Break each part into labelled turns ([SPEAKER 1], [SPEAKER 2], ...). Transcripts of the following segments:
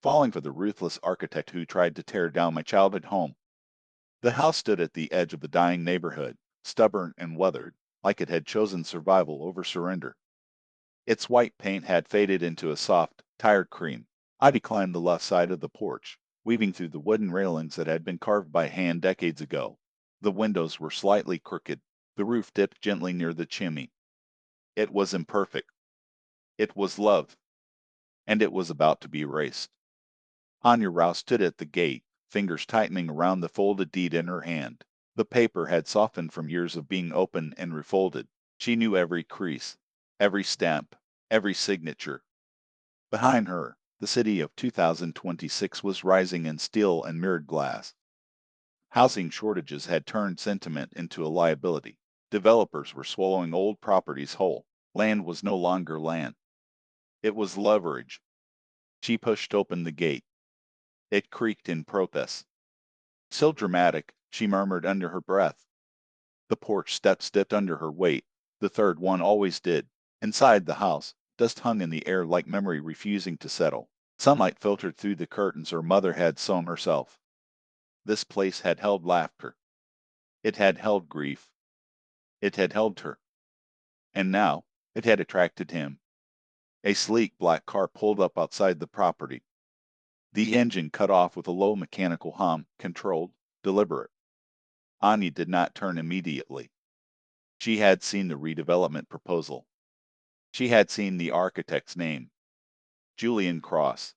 [SPEAKER 1] falling for the ruthless architect who tried to tear down my childhood home. The house stood at the edge of the dying neighborhood, stubborn and weathered, like it had chosen survival over surrender. Its white paint had faded into a soft, tired cream. I climbed the left side of the porch, weaving through the wooden railings that had been carved by hand decades ago. The windows were slightly crooked. The roof dipped gently near the chimney. It was imperfect. It was love, and it was about to be erased. Anya Rouse stood at the gate, fingers tightening around the folded deed in her hand. The paper had softened from years of being opened and refolded. She knew every crease, every stamp, every signature. Behind her, the city of 2026 was rising in steel and mirrored glass. Housing shortages had turned sentiment into a liability. Developers were swallowing old properties whole. Land was no longer land. It was leverage. She pushed open the gate. It creaked in protest. So dramatic, she murmured under her breath. The porch steps dipped under her weight. The third one always did. Inside the house, dust hung in the air like memory refusing to settle. Sunlight filtered through the curtains her mother had sewn herself. This place had held laughter. It had held grief. It had held her. And now, it had attracted him. A sleek black car pulled up outside the property. The engine cut off with a low mechanical hum, controlled, deliberate. Anya did not turn immediately. She had seen the redevelopment proposal. She had seen the architect's name, Julian Cross,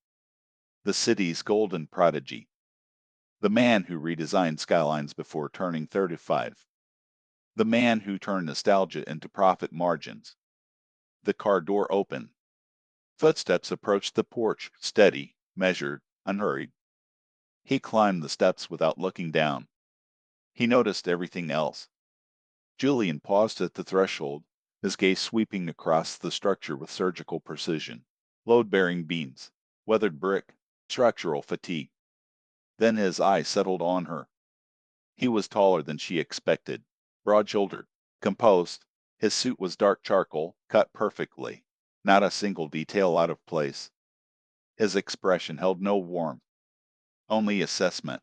[SPEAKER 1] the city's golden prodigy, the man who redesigned skylines before turning 35, the man who turned nostalgia into profit margins. The car door opened. Footsteps approached the porch, steady, measured, unhurried. He climbed the steps without looking down. He noticed everything else. Julian paused at the threshold, his gaze sweeping across the structure with surgical precision. Load-bearing beams, weathered brick, structural fatigue. Then his eye settled on her. He was taller than she expected, broad-shouldered, composed. His suit was dark charcoal, cut perfectly, not a single detail out of place. His expression held no warmth, only assessment.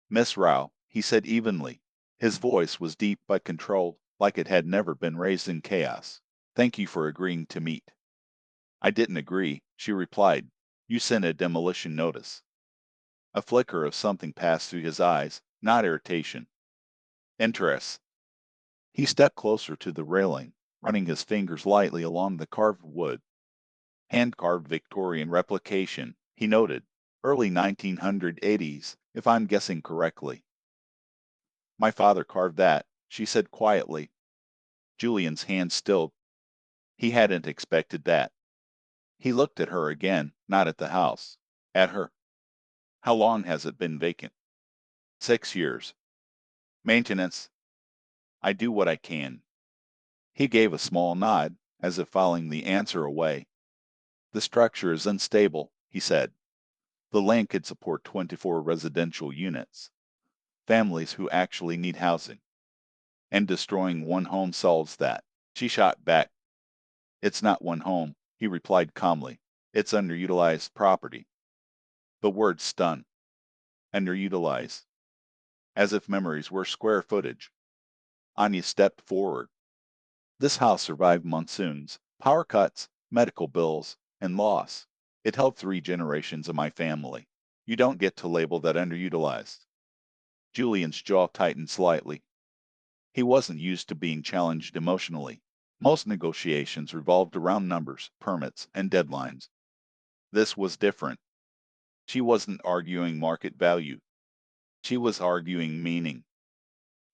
[SPEAKER 1] "Miss Rao," he said evenly. His voice was deep but controlled, like it had never been raised in chaos. "Thank you for agreeing to meet." "I didn't agree," she replied. "You sent a demolition notice." A flicker of something passed through his eyes, not irritation. Interest. He stepped closer to the railing, running his fingers lightly along the carved wood. Hand-carved Victorian replication, he noted. Early 1980s, if I'm guessing correctly. "My father carved that," she said quietly. Julian's hand stilled. He hadn't expected that. He looked at her again, not at the house. At her. "How long has it been vacant?" "6 years. Maintenance. I do what I can." He gave a small nod, as if filing the answer away. "The structure is unstable," he said. "The land could support 24 residential units. Families who actually need housing. And destroying one home solves that." She shot back. "It's not one home," he replied calmly. "It's underutilized property." The word stung. Underutilized. As if memories were square footage. Anya stepped forward. "This house survived monsoons, power cuts, medical bills, and loss. It held 3 generations of my family. You don't get to label that underutilized." Julian's jaw tightened slightly. He wasn't used to being challenged emotionally. Most negotiations revolved around numbers, permits, and deadlines. This was different. She wasn't arguing market value. She was arguing meaning.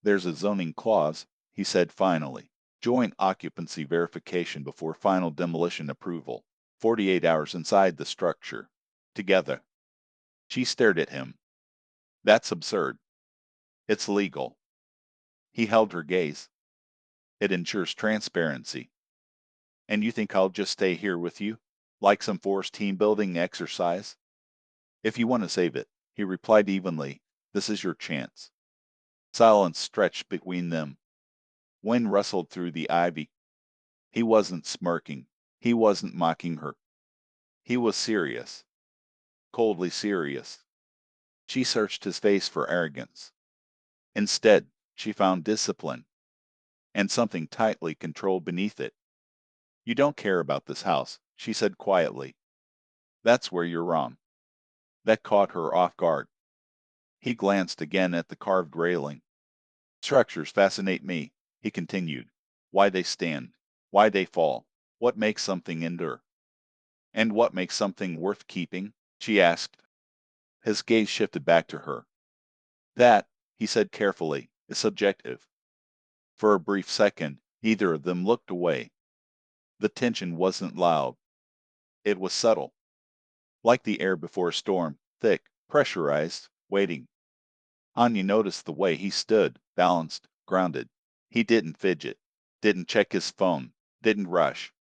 [SPEAKER 1] "There's a zoning clause," he said finally. "Joint occupancy verification before final demolition approval. 48 hours inside the structure. Together." She stared at him. "That's absurd." "It's legal." He held her gaze. "It ensures transparency." "And you think I'll just stay here with you? Like some forced team-building exercise?" "If you want to save it," he replied evenly, "this is your chance." Silence stretched between them. Wind rustled through the ivy. He wasn't smirking. He wasn't mocking her. He was serious. coldly serious. She searched his face for arrogance. Instead, she found discipline, and something tightly controlled beneath it. "You don't care about this house," she said quietly. "That's where you're wrong." That caught her off guard. He glanced again at the carved railing. "Structures fascinate me," he continued. "Why they stand, why they fall, what makes something endure." "And what makes something worth keeping?" she asked. His gaze shifted back to her. "That," he said carefully, "is subjective." For a brief second, neither of them looked away. The tension wasn't loud. It was subtle, like the air before a storm, thick, pressurized, waiting. Anya noticed the way he stood, balanced, grounded. He didn't fidget, didn't check his phone, didn't rush.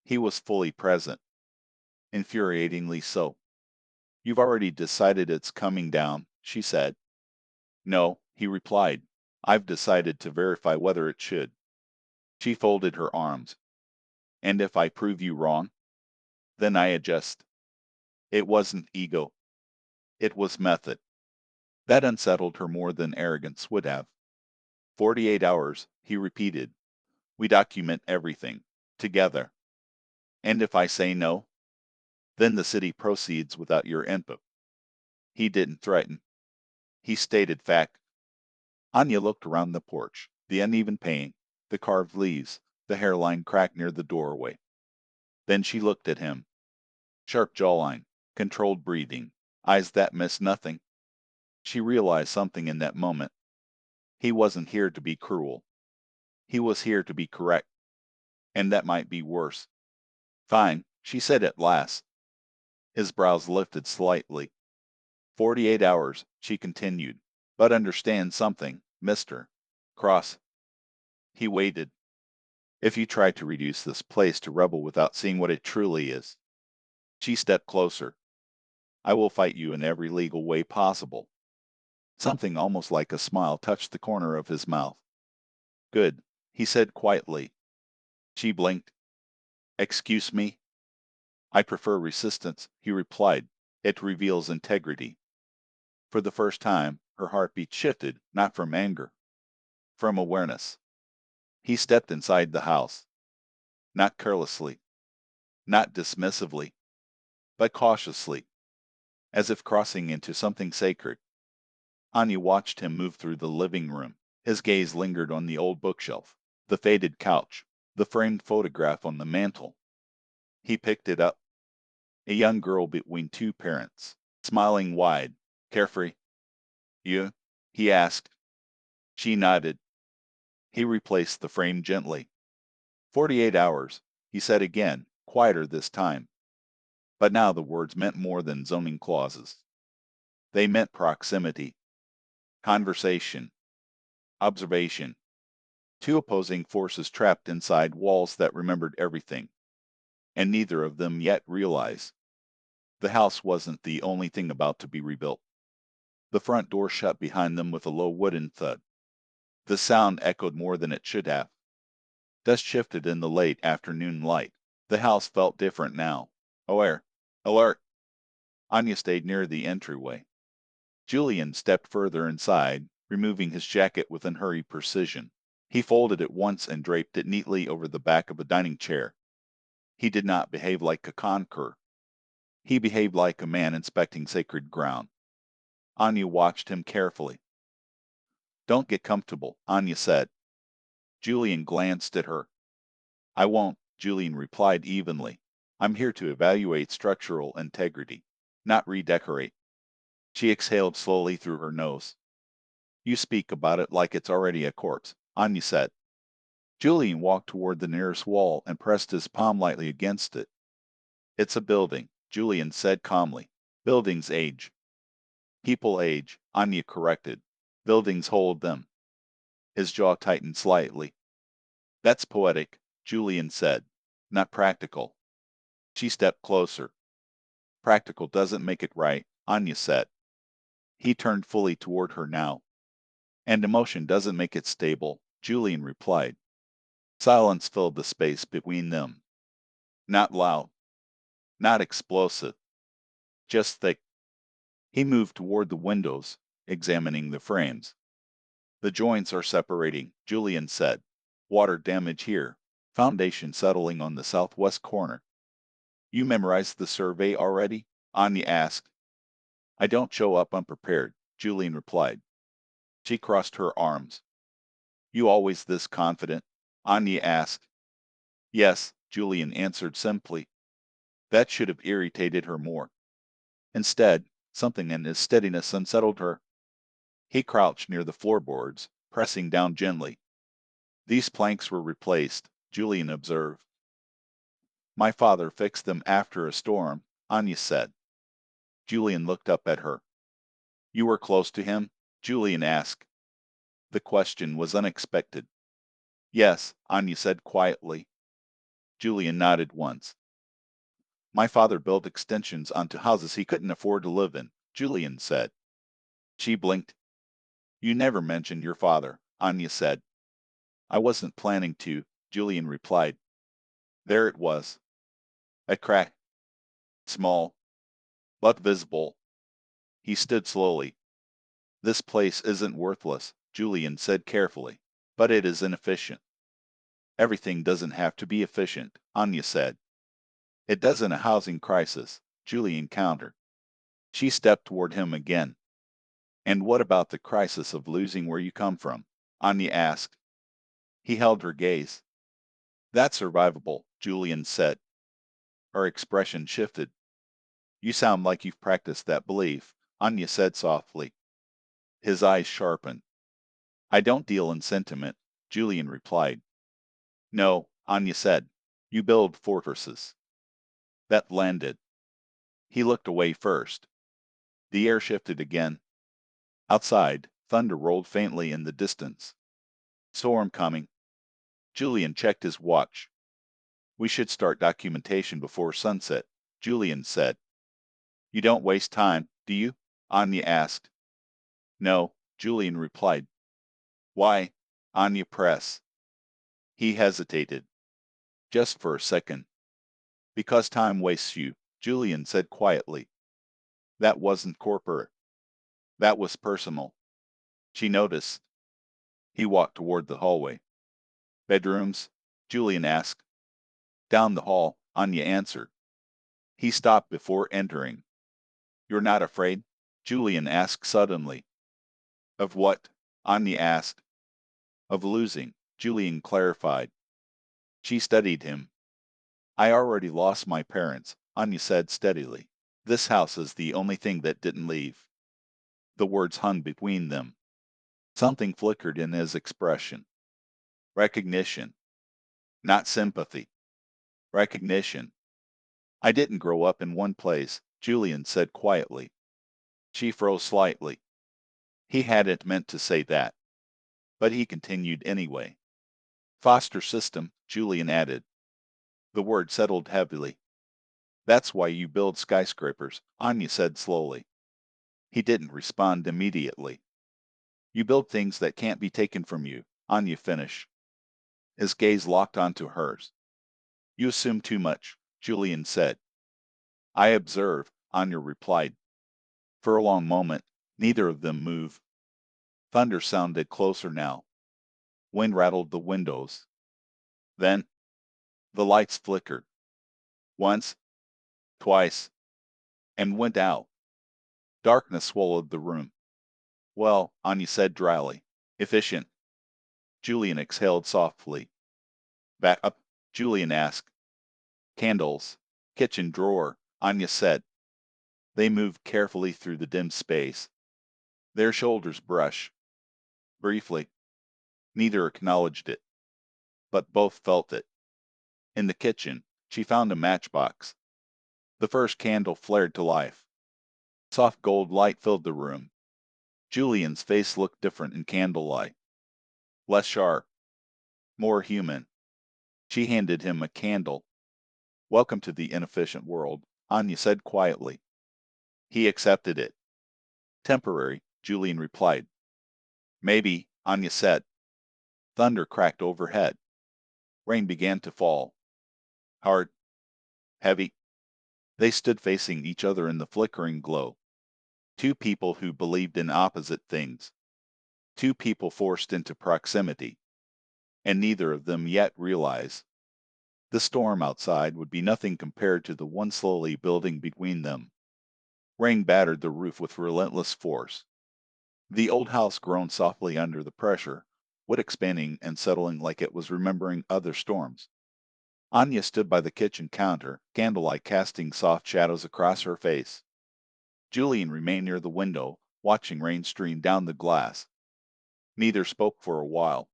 [SPEAKER 1] He was fully present, infuriatingly so. "You've already decided it's coming down," she said. "No," he replied. "I've decided to verify whether it should." She folded her arms. "And if I prove you wrong, then I adjust." It wasn't ego. It was method. That unsettled her more than arrogance would have. 48 hours, he repeated. "We document everything. Together. And if I say no, then the city proceeds without your input." He didn't threaten. He stated fact. Anya looked around the porch, the uneven paint, the carved leaves, the hairline crack near the doorway. Then she looked at him. Sharp jawline, controlled breathing, eyes that missed nothing. She realized something in that moment. He wasn't here to be cruel. He was here to be correct. And that might be worse. "Fine," she said at last. His brows lifted slightly. 48 hours, she continued. "But understand something, mister. Cross." He waited. "If you try to reduce this place to rubble without seeing what it truly is." She stepped closer. "I will fight you in every legal way possible." Something almost like a smile touched the corner of his mouth. "Good," he said quietly. She blinked. "Excuse me?" "I prefer resistance," he replied. "It reveals integrity." For the first time, her heartbeat shifted, not from anger, from awareness. He stepped inside the house. Not carelessly, not dismissively, but cautiously, as if crossing into something sacred. Anya watched him move through the living room. His gaze lingered on the old bookshelf, the faded couch, the framed photograph on the mantel. He picked it up. A young girl between two parents, smiling wide, carefree. "You?" he asked. She nodded. He replaced the frame gently. 48 hours, he said again, quieter this time. But now the words meant more than zoning clauses. They meant proximity, conversation, observation. Two opposing forces trapped inside walls that remembered everything, and neither of them yet realized. The house wasn't the only thing about to be rebuilt. The front door shut behind them with a low wooden thud. The sound echoed more than it should have. Dust shifted in the late afternoon light. The house felt different now. Aware. Alert. Anya stayed near the entryway. Julian stepped further inside, removing his jacket with unhurried precision. He folded it once and draped it neatly over the back of a dining chair. He did not behave like a conqueror. He behaved like a man inspecting sacred ground. Anya watched him carefully. "Don't get comfortable," Anya said. Julian glanced at her. "I won't," Julian replied evenly. "I'm here to evaluate structural integrity, not redecorate." She exhaled slowly through her nose. "You speak about it like it's already a corpse," Anya said. Julian walked toward the nearest wall and pressed his palm lightly against it. "It's a building," Julian said calmly. "Buildings age." "People age," Anya corrected. "Buildings hold them." His jaw tightened slightly. "That's poetic," Julian said. "Not practical." She stepped closer. "Practical doesn't make it right," Anya said. He turned fully toward her now. "And emotion doesn't make it stable," Julian replied. Silence filled the space between them. Not loud, not explosive, just thick. He moved toward the windows, examining the frames. The joints are separating, Julian said. Water damage here. Foundation settling on the southwest corner. You memorized the survey already? Anya asked. I don't show up unprepared, Julian replied. She crossed her arms. You always this confident? Anya asked. Yes, Julian answered simply. That should have irritated her more. Instead, something in his steadiness unsettled her. He crouched near the floorboards, pressing down gently. These planks were replaced, Julian observed. My father fixed them after a storm, Anya said. Julian looked up at her. You were close to him? Julian asked. The question was unexpected. Yes, Anya said quietly. Julian nodded once. My father built extensions onto houses he couldn't afford to live in, Julian said. She blinked. You never mentioned your father, Anya said. I wasn't planning to, Julian replied. There it was. A crack. Small, but visible. He stood slowly. This place isn't worthless, Julian said carefully, but it is inefficient. Everything doesn't have to be efficient, Anya said. It does in a housing crisis, Julian countered. She stepped toward him again. And what about the crisis of losing where you come from? Anya asked. He held her gaze. That's survivable, Julian said. Her expression shifted. You sound like you've practiced that belief, Anya said softly. His eyes sharpened. I don't deal in sentiment, Julian replied. No, Anya said. You build fortresses. That landed. He looked away first. The air shifted again. Outside, thunder rolled faintly in the distance. Storm coming. Julian checked his watch. We should start documentation before sunset, Julian said. You don't waste time, do you? Anya asked. No, Julian replied. Why? Anya pressed. He hesitated. Just for a second. Because time wastes you, Julian said quietly. That wasn't corporate. That was personal. She noticed. He walked toward the hallway. Bedrooms? Julian asked. Down the hall, Anya answered. He stopped before entering. You're not afraid? Julian asked suddenly. Of what? Anya asked. Of losing, Julian clarified. She studied him. I already lost my parents, Anya said steadily. This house is the only thing that didn't leave. The words hung between them. Something flickered in his expression. Recognition. Not sympathy. Recognition. I didn't grow up in one place, Julian said quietly. She froze slightly. He hadn't meant to say that, but he continued anyway. Foster system, Julian added. The word settled heavily. That's why you build skyscrapers, Anya said slowly. He didn't respond immediately. You build things that can't be taken from you, Anya finished. His gaze locked onto hers. You assume too much, Julian said. I observe, Anya replied. For a long moment, neither of them moved. Thunder sounded closer now. Wind rattled the windows. Then, the lights flickered. Once, twice, and went out. Darkness swallowed the room. Well, Anya said dryly. Efficient. Julian exhaled softly. Back up? Julian asked. Candles. Kitchen drawer, Anya said. They moved carefully through the dim space. Their shoulders brushed. Briefly. Neither acknowledged it, but both felt it. In the kitchen, she found a matchbox. The first candle flared to life. Soft gold light filled the room. Julian's face looked different in candlelight. Less sharp. More human. She handed him a candle. Welcome to the inefficient world, Anya said quietly. He accepted it. Temporary, Julian replied. Maybe, Anya said. Thunder cracked overhead. Rain began to fall. Hard. Heavy. They stood facing each other in the flickering glow. Two people who believed in opposite things. Two people forced into proximity. And neither of them yet realized the storm outside would be nothing compared to the one slowly building between them. Rain battered the roof with relentless force. The old house groaned softly under the pressure, wood expanding and settling like it was remembering other storms. Anya stood by the kitchen counter, candlelight casting soft shadows across her face. Julian remained near the window, watching rain stream down the glass. Neither spoke for a while.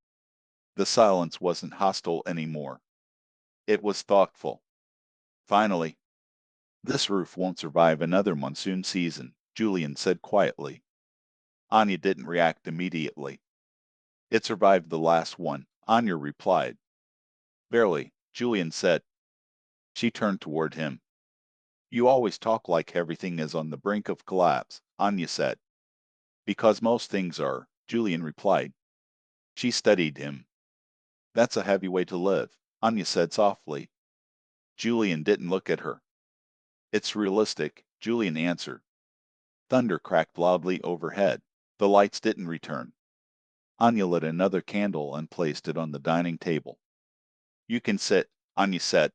[SPEAKER 1] The silence wasn't hostile anymore. It was thoughtful. Finally, "This roof won't survive another monsoon season," Julian said quietly. Anya didn't react immediately. "It survived the last one," Anya replied. "Barely," Julian said. She turned toward him. "You always talk like everything is on the brink of collapse," Anya said. "Because most things are," Julian replied. She studied him. "That's a heavy way to live," Anya said softly. Julian didn't look at her. "It's realistic," Julian answered. Thunder cracked loudly overhead. The lights didn't return. Anya lit another candle and placed it on the dining table. "You can sit," Anya said.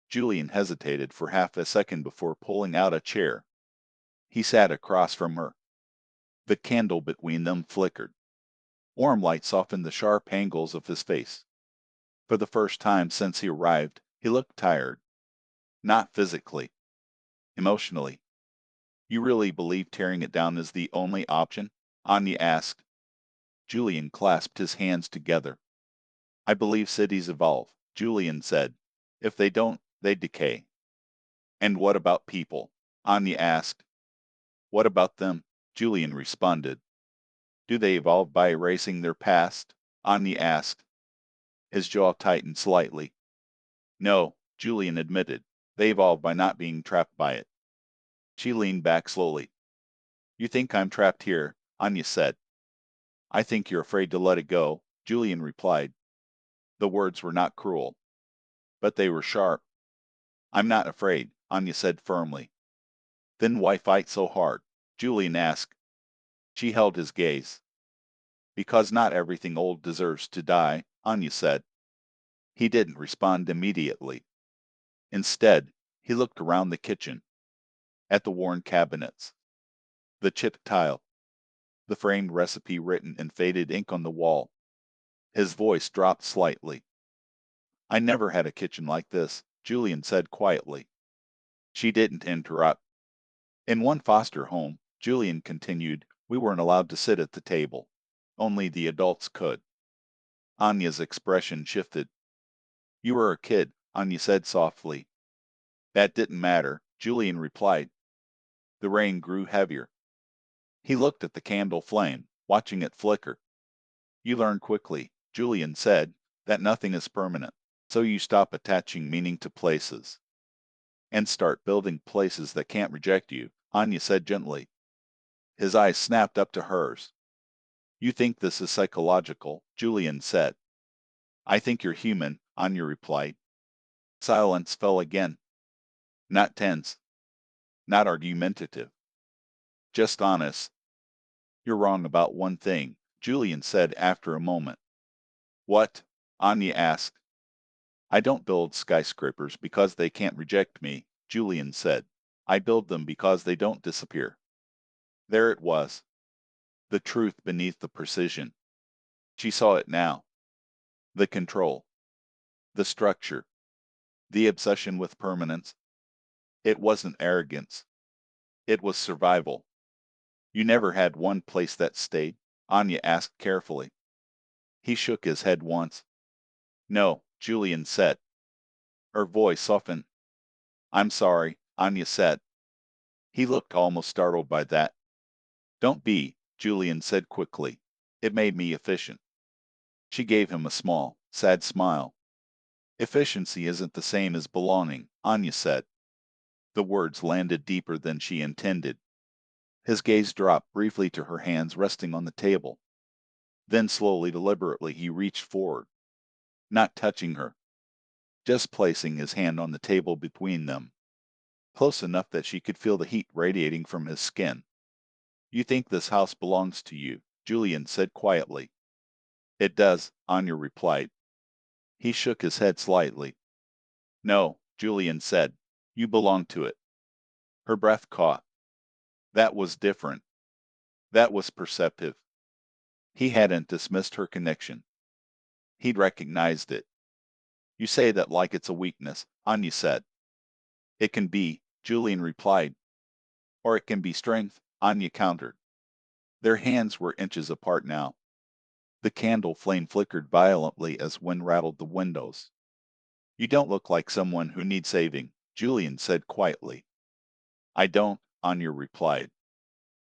[SPEAKER 1] Julian hesitated for half a second before pulling out a chair. He sat across from her. The candle between them flickered. Warm light softened the sharp angles of his face. For the first time since he arrived, he looked tired. Not physically. Emotionally. "You really believe tearing it down is the only option?" Anya asked. Julian clasped his hands together. "I believe cities evolve," Julian said. "If they don't, they decay." "And what about people?" Anya asked. "What about them?" Julian responded. "Do they evolve by erasing their past?" Anya asked. His jaw tightened slightly. "No," Julian admitted. "They evolve by not being trapped by it." She leaned back slowly. "You think I'm trapped here," Anya said. "I think you're afraid to let it go," Julian replied. The words were not cruel, but they were sharp. "I'm not afraid," Anya said firmly. "Then why fight so hard?" Julian asked. She held his gaze. "Because not everything old deserves to die," Anya said. He didn't respond immediately. Instead, he looked around the kitchen, at the worn cabinets, the chipped tile, the framed recipe written in faded ink on the wall. His voice dropped slightly. "I never had a kitchen like this," Julian said quietly. She didn't interrupt. "In one foster home," Julian continued, "we weren't allowed to sit at the table. Only the adults could." Anya's expression shifted. "You were a kid," Anya said softly. "That didn't matter," Julian replied. The rain grew heavier. He looked at the candle flame, watching it flicker. "You learn quickly," Julian said, "that nothing is permanent. So you stop attaching meaning to places. And start building places that can't reject you," Anya said gently. His eyes snapped up to hers. "You think this is psychological," Julian said. "I think you're human," Anya replied. Silence fell again. Not tense, not argumentative, just honest. "You're wrong about one thing," Julian said after a moment. "What?" Anya asked. "I don't build skyscrapers because they can't reject me," Julian said. "I build them because they don't disappear." There it was, the truth beneath the precision. She saw it now. The control, the structure, the obsession with permanence. It wasn't arrogance. It was survival. "You never had one place that stayed?" Anya asked carefully. He shook his head once. "No," Julian said. Her voice softened. "I'm sorry," Anya said. He looked almost startled by that. "Don't be," Julian said quickly. "It made me efficient." She gave him a small, sad smile. "Efficiency isn't the same as belonging," Anya said. The words landed deeper than she intended. His gaze dropped briefly to her hands resting on the table. Then slowly, deliberately, he reached forward, not touching her, just placing his hand on the table between them. close enough that she could feel the heat radiating from his skin. You think this house belongs to you, Julian said quietly. It does, Anya replied. He shook his head slightly. No, Julian said. You belong to it. Her breath caught. That was different. That was perceptive. He hadn't dismissed her connection. He'd recognized it. You say that like it's a weakness, Anya said. It can be, Julian replied. Or it can be strength, Anya countered. Their hands were inches apart now. The candle flame flickered violently as wind rattled the windows. You don't look like someone who needs saving, Julian said quietly. I don't, Anya replied.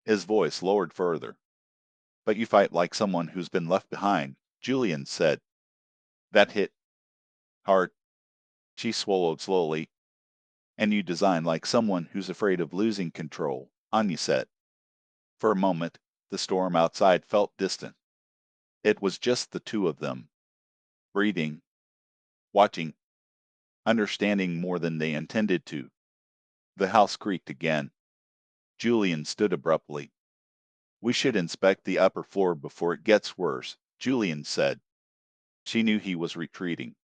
[SPEAKER 1] His voice lowered further. But you fight like someone who's been left behind, Julian said. That hit hard. She swallowed slowly. And you design like someone who's afraid of losing control, Anya said. For a moment, the storm outside felt distant. It was just the two of them, breathing, watching, understanding more than they intended to. The house creaked again. Julian stood abruptly. We should inspect the upper floor before it gets worse, Julian said. She knew he was retreating,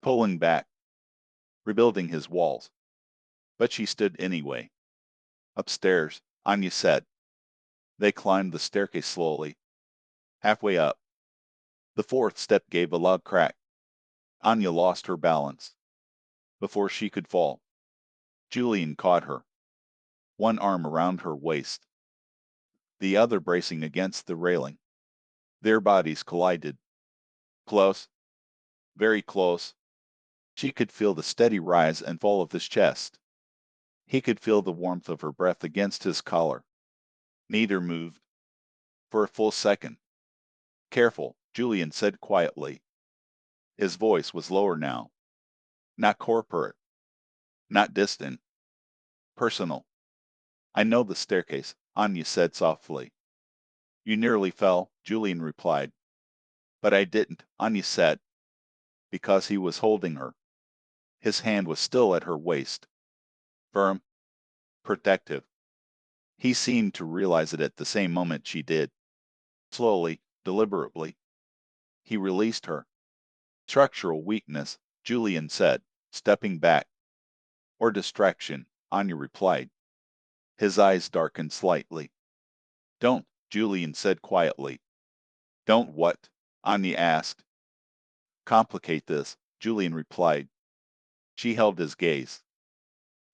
[SPEAKER 1] pulling back, rebuilding his walls. But she stood anyway. Upstairs, Anya said. They climbed the staircase slowly. Halfway up, the fourth step gave a loud crack. Anya lost her balance. Before she could fall, Julian caught her, one arm around her waist, the other bracing against the railing. Their bodies collided. Close, very close. She could feel the steady rise and fall of his chest. He could feel the warmth of her breath against his collar. Neither moved. For a full second. Careful, Julian said quietly. His voice was lower now. Not corporate. Not distant. Personal. I know the staircase, Anya said softly. You nearly fell, Julian replied. But I didn't, Anya said, because he was holding her. His hand was still at her waist. Firm. Protective. He seemed to realize it at the same moment she did. Slowly, deliberately, he released her. Structural weakness, Julian said, stepping back. Or distraction, Anya replied. His eyes darkened slightly. Don't, Julian said quietly. Don't what? Anya asked. Complicate this, Julian replied. She held his gaze.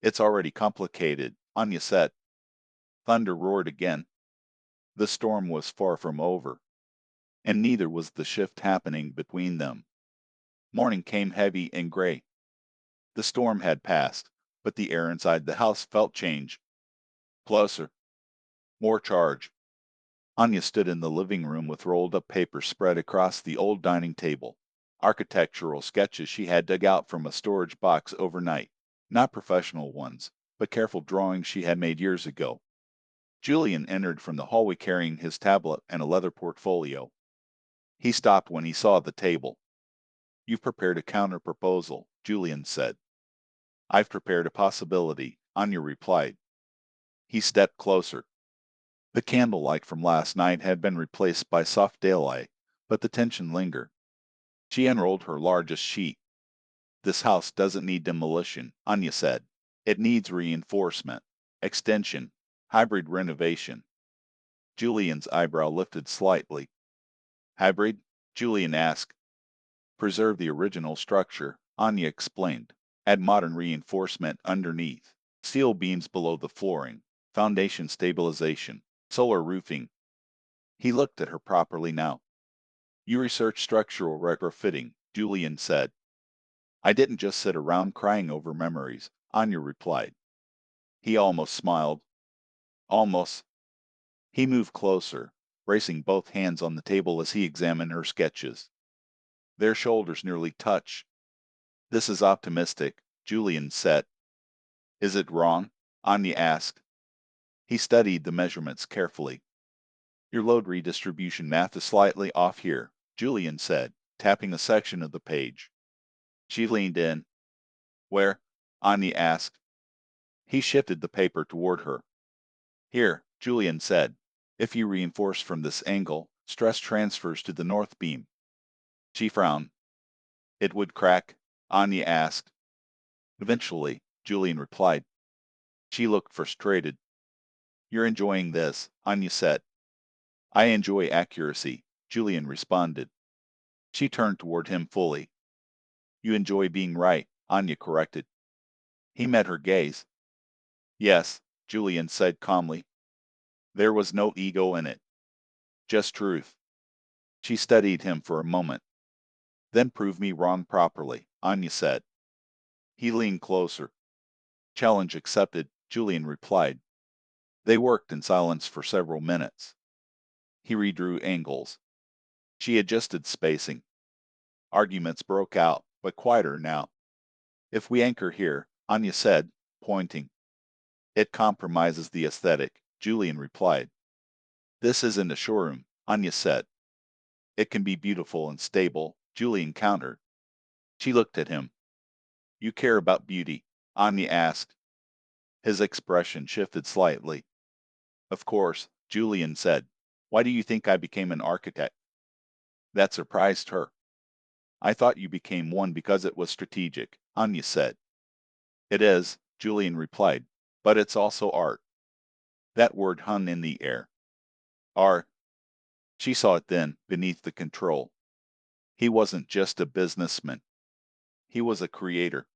[SPEAKER 1] It's already complicated, Anya said. Thunder roared again. The storm was far from over, and neither was the shift happening between them. Morning came heavy and gray. The storm had passed, but the air inside the house felt change. Closer. More charge. Anya stood in the living room with rolled-up paper spread across the old dining table. Architectural sketches she had dug out from a storage box overnight. Not professional ones, but careful drawings she had made years ago. Julian entered from the hallway carrying his tablet and a leather portfolio. He stopped when he saw the table. You've prepared a counter-proposal, Julian said. I've prepared a possibility, Anya replied. He stepped closer. The candlelight from last night had been replaced by soft daylight, but the tension lingered. She unrolled her largest sheet. This house doesn't need demolition, Anya said. It needs reinforcement, extension, hybrid renovation. Julian's eyebrow lifted slightly. Hybrid? Julian asked. Preserve the original structure, Anya explained. Add modern reinforcement underneath. Steel beams below the flooring. Foundation stabilization. Solar roofing. He looked at her properly now. You researched structural retrofitting, Julian said. I didn't just sit around crying over memories, Anya replied. He almost smiled. Almost. He moved closer, bracing both hands on the table as he examined her sketches. Their shoulders nearly touched. This is optimistic, Julian said. Is it wrong? Anya asked. He studied the measurements carefully. Your load redistribution math is slightly off here, Julian said, tapping a section of the page. She leaned in. Where? Anya asked. He shifted the paper toward her. Here, Julian said. If you reinforce from this angle, stress transfers to the north beam. She frowned. It would crack? Anya asked. Eventually, Julian replied. She looked frustrated. You're enjoying this, Anya said. I enjoy accuracy, Julian responded. She turned toward him fully. You enjoy being right, Anya corrected. He met her gaze. Yes, Julian said calmly. There was no ego in it, just truth. She studied him for a moment. Then prove me wrong properly, Anya said. He leaned closer. Challenge accepted, Julian replied. They worked in silence for several minutes. He redrew angles. She adjusted spacing. Arguments broke out, but quieter now. If we anchor here, Anya said, pointing. It compromises the aesthetic, Julian replied. This isn't a showroom, Anya said. It can be beautiful and stable, Julian countered. She looked at him. You care about beauty, Anya asked. His expression shifted slightly. Of course, Julian said. Why do you think I became an architect? That surprised her. I thought you became one because it was strategic, Anya said. It is, Julian replied, but it's also art. That word hung in the air. Art. She saw it then, beneath the control. He wasn't just a businessman. He was a creator.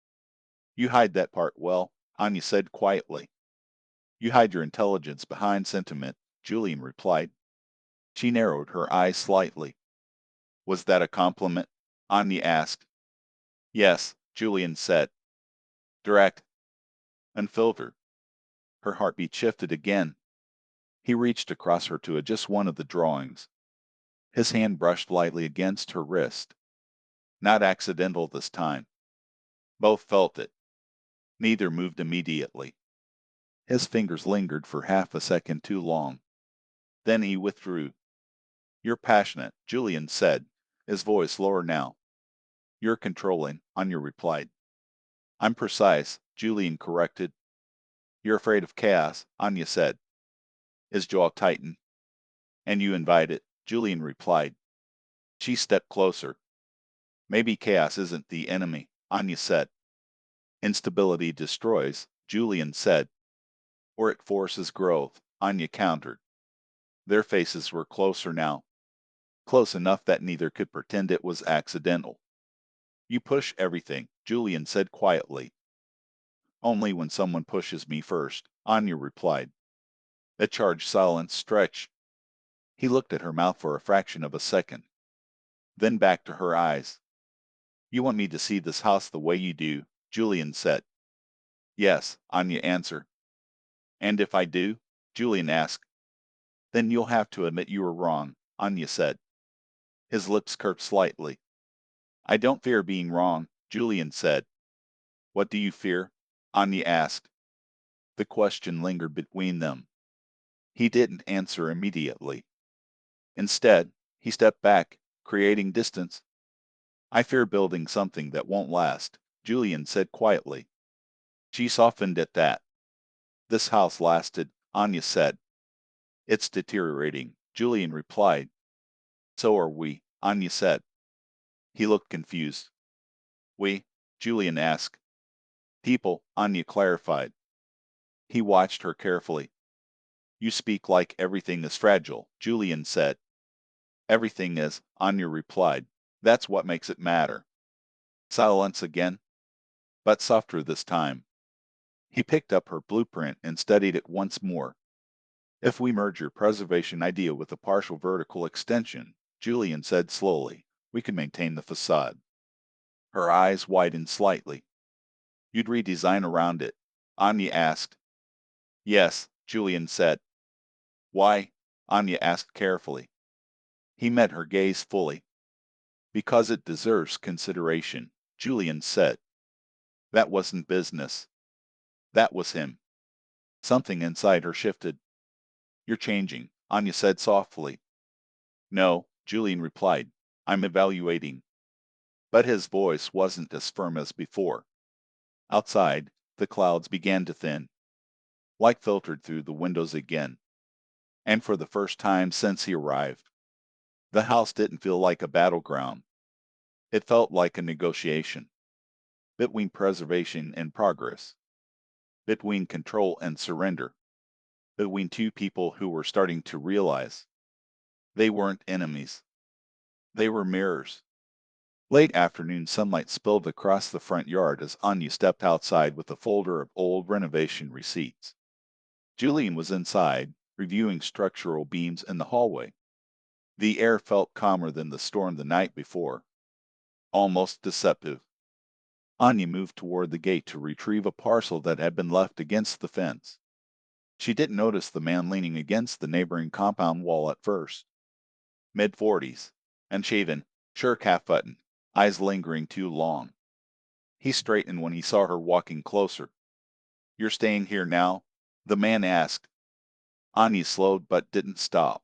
[SPEAKER 1] You hide that part well, Anya said quietly. You hide your intelligence behind sentiment, Julian replied. She narrowed her eyes slightly. Was that a compliment? Anya asked. Yes, Julian said. Direct, unfiltered. Her heartbeat shifted again. He reached across her to adjust one of the drawings. His hand brushed lightly against her wrist. Not accidental this time. Both felt it. Neither moved immediately. His fingers lingered for half a second too long. Then he withdrew. You're passionate, Julian said, his voice lower now. You're controlling, Anya replied. I'm precise, Julian corrected. You're afraid of chaos, Anya said. His jaw tightened. And you invite it, Julian replied. She stepped closer. Maybe chaos isn't the enemy, Anya said. Instability destroys, Julian said. Or it forces growth, Anya countered. Their faces were closer now. Close enough that neither could pretend it was accidental. You push everything, Julian said quietly. Only when someone pushes me first, Anya replied. A charged silence stretched. He looked at her mouth for a fraction of a second. Then back to her eyes. You want me to see this house the way you do, Julian said. Yes, Anya answered. And if I do? Julian asked. Then you'll have to admit you were wrong, Anya said. His lips curved slightly. I don't fear being wrong, Julian said. What do you fear? Anya asked. The question lingered between them. He didn't answer immediately. Instead, he stepped back, creating distance. I fear building something that won't last, Julian said quietly. She softened at that. This house lasted, Anya said. It's deteriorating, Julian replied. So are we, Anya said. He looked confused. We? Julian asked. People, Anya clarified. He watched her carefully. You speak like everything is fragile, Julian said. Everything is, Anya replied. That's what makes it matter. Silence again, but softer this time. He picked up her blueprint and studied it once more. If we merge your preservation idea with a partial vertical extension, Julian said slowly, we can maintain the facade. Her eyes widened slightly. You'd redesign around it, Anya asked. Yes, Julian said. Why? Anya asked carefully. He met her gaze fully. Because it deserves consideration, Julian said. That wasn't business. That was him. Something inside her shifted. You're changing, Anya said softly. No, Julian replied. I'm evaluating. But his voice wasn't as firm as before. Outside, the clouds began to thin, Light filtered through the windows again, and for the first time since he arrived, the house didn't feel like a battleground. It felt like a negotiation between preservation and progress, between control and surrender, between two people who were starting to realize they weren't enemies. They were mirrors. Late afternoon sunlight spilled across the front yard as Anya stepped outside with a folder of old renovation receipts. Julian was inside, reviewing structural beams in the hallway. The air felt calmer than the storm the night before, almost deceptive. Anya moved toward the gate to retrieve a parcel that had been left against the fence. She didn't notice the man leaning against the neighboring compound wall at first. Mid-40s, unshaven, shirt half buttoned, eyes lingering too long. He straightened when he saw her walking closer. "You're staying here now?" the man asked. Anya slowed but didn't stop.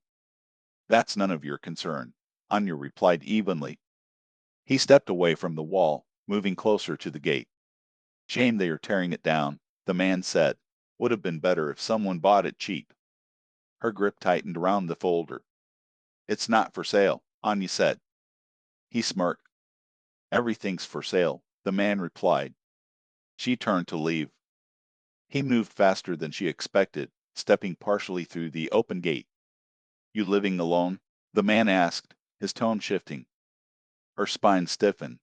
[SPEAKER 1] "That's none of your concern," Anya replied evenly. He stepped away from the wall, moving closer to the gate. "Shame they are tearing it down," the man said. "Would have been better if someone bought it cheap." Her grip tightened around the folder. "It's not for sale," Anya said. He smirked. "Everything's for sale," the man replied. She turned to leave. He moved faster than she expected, stepping partially through the open gate. "You living alone?" the man asked, his tone shifting. Her spine stiffened.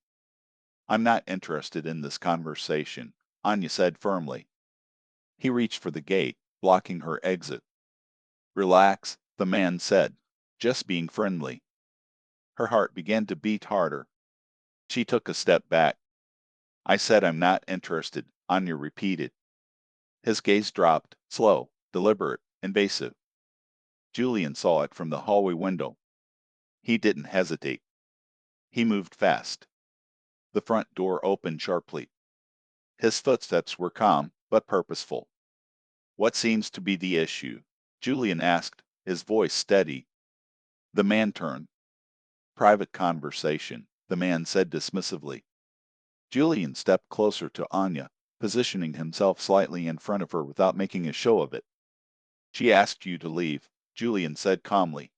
[SPEAKER 1] "I'm not interested in this conversation," Anya said firmly. He reached for the gate, blocking her exit. "Relax," the man said, "just being friendly." Her heart began to beat harder. She took a step back. "I said I'm not interested," Anya repeated. His gaze dropped, slow, deliberate, invasive. Julian saw it from the hallway window. He didn't hesitate. He moved fast. The front door opened sharply. His footsteps were calm, but purposeful. "What seems to be the issue?" Julian asked, his voice steady. The man turned. "Private conversation," the man said dismissively. Julian stepped closer to Anya, positioning himself slightly in front of her without making a show of it. "She asked you to leave," Julian said calmly.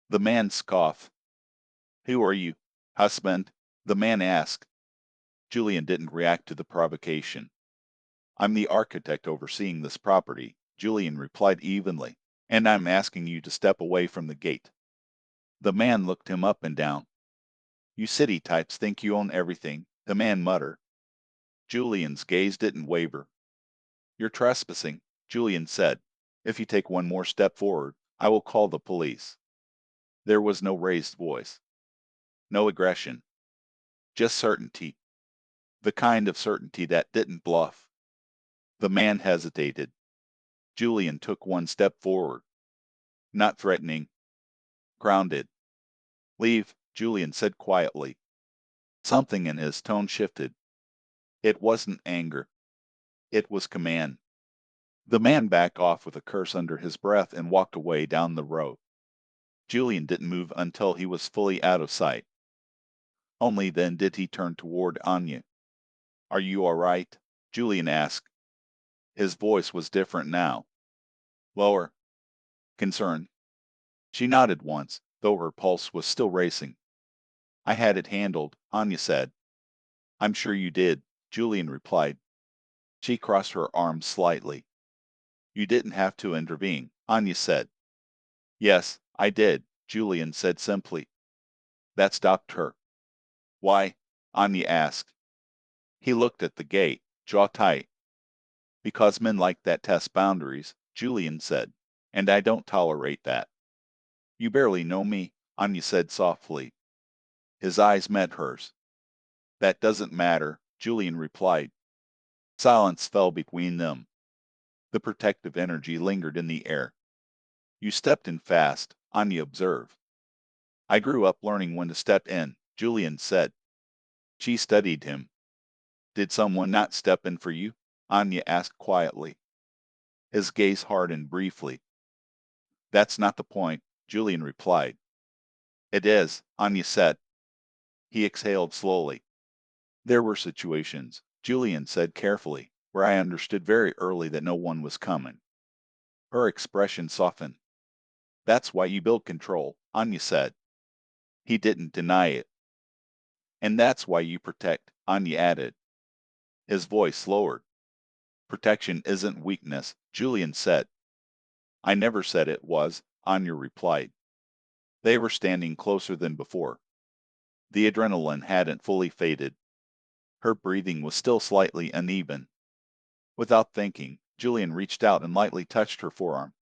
[SPEAKER 1] The man scoffed. "Who are you? Husband?" the man asked. Julian didn't react to the provocation. "I'm the architect overseeing this property," Julian replied evenly, "and I'm asking you to step away from the gate." The man looked him up and down. "You city types think you own everything," the man muttered. Julian's gaze didn't waver. "You're trespassing," Julian said. "If you take one more step forward, I will call the police." There was no raised voice, no aggression, just certainty, the kind of certainty that didn't bluff. The man hesitated. Julian took one step forward, not threatening, grounded. "Leave," Julian said quietly. Something in his tone shifted. It wasn't anger. It was command. The man backed off with a curse under his breath and walked away down the road. Julian didn't move until he was fully out of sight. Only then did he turn toward Anya. "Are you all right?" Julian asked. His voice was different now. Lower. Concerned. She nodded once, though her pulse was still racing. "I had it handled," Anya said. "I'm sure you did," Julian replied. She crossed her arms slightly. "You didn't have to intervene," Anya said. "Yes, I did," Julian said simply. That stopped her. "Why?" Anya asked. He looked at the gate, jaw tight. "Because men like that test boundaries," Julian said, "and I don't tolerate that." "You barely know me," Anya said softly. His eyes met hers. "That doesn't matter," Julian replied. Silence fell between them. The protective energy lingered in the air. "You stepped in fast," Anya observed. "I grew up learning when to step in," Julian said. She studied him. "Did someone not step in for you?" Anya asked quietly. His gaze hardened briefly. "That's not the point," Julian replied. "It is," Anya said. He exhaled slowly. "There were situations," Julian said carefully, where I understood very early that no one was coming. Her expression softened. That's why you build control, Anya said. He didn't deny it. And that's why you protect, Anya added. His voice lowered. Protection isn't weakness, Julian said. I never said it was, Anya replied. They were standing closer than before. The adrenaline hadn't fully faded. Her breathing was still slightly uneven. Without thinking, Julian reached out and lightly touched her forearm.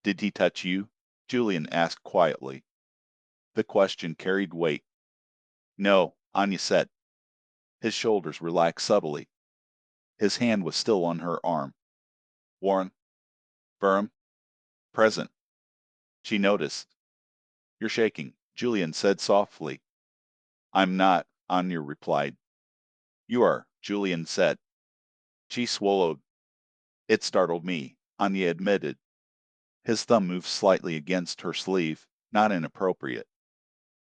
[SPEAKER 1] Did he touch you? Julian asked quietly. The question carried weight. No, Anya said. His shoulders relaxed subtly. His hand was still on her arm. Warm, firm, present. She noticed. You're shaking, Julian said softly. I'm not, Anya replied. You are, Julian said. She swallowed. It startled me, Anya admitted. His thumb moved slightly against her sleeve, not inappropriate.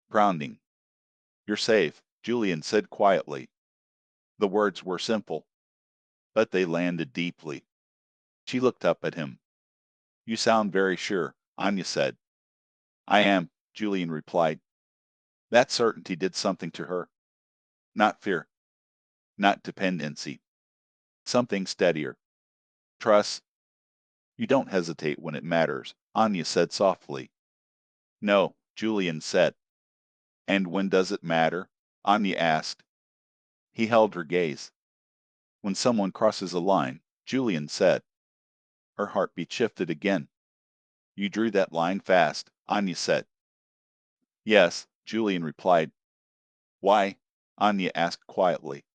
[SPEAKER 1] Grounding. You're safe, Julian said quietly. The words were simple, but they landed deeply. She looked up at him. You sound very sure, Anya said. I am, Julian replied. That certainty did something to her. Not fear, not dependency. Something steadier. Trust. You don't hesitate when it matters, Anya said softly. No, Julian said. And when does it matter? Anya asked. He held her gaze. When someone crosses a line, Julian said. Her heartbeat shifted again. You drew that line fast, Anya said. Yes, Julian replied. Why? Anya asked quietly.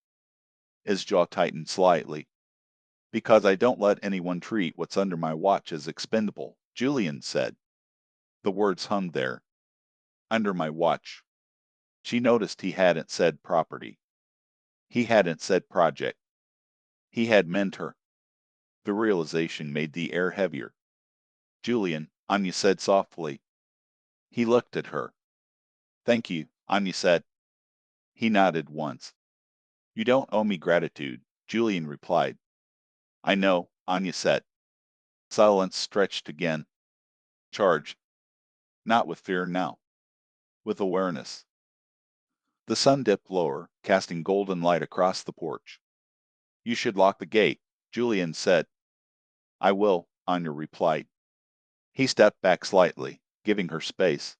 [SPEAKER 1] His jaw tightened slightly. Because I don't let anyone treat what's under my watch as expendable, Julian said. The words hummed there. Under my watch. She noticed he hadn't said property. He hadn't said project. He had meant her. The realization made the air heavier. Julian, Anya said softly. He looked at her. Thank you, Anya said. He nodded once. You don't owe me gratitude, Julian replied. I know, Anya said. Silence stretched again. Charged. Not with fear now. With awareness. The sun dipped lower, casting golden light across the porch. You should lock the gate, Julian said. I will, Anya replied. He stepped back slightly, giving her space.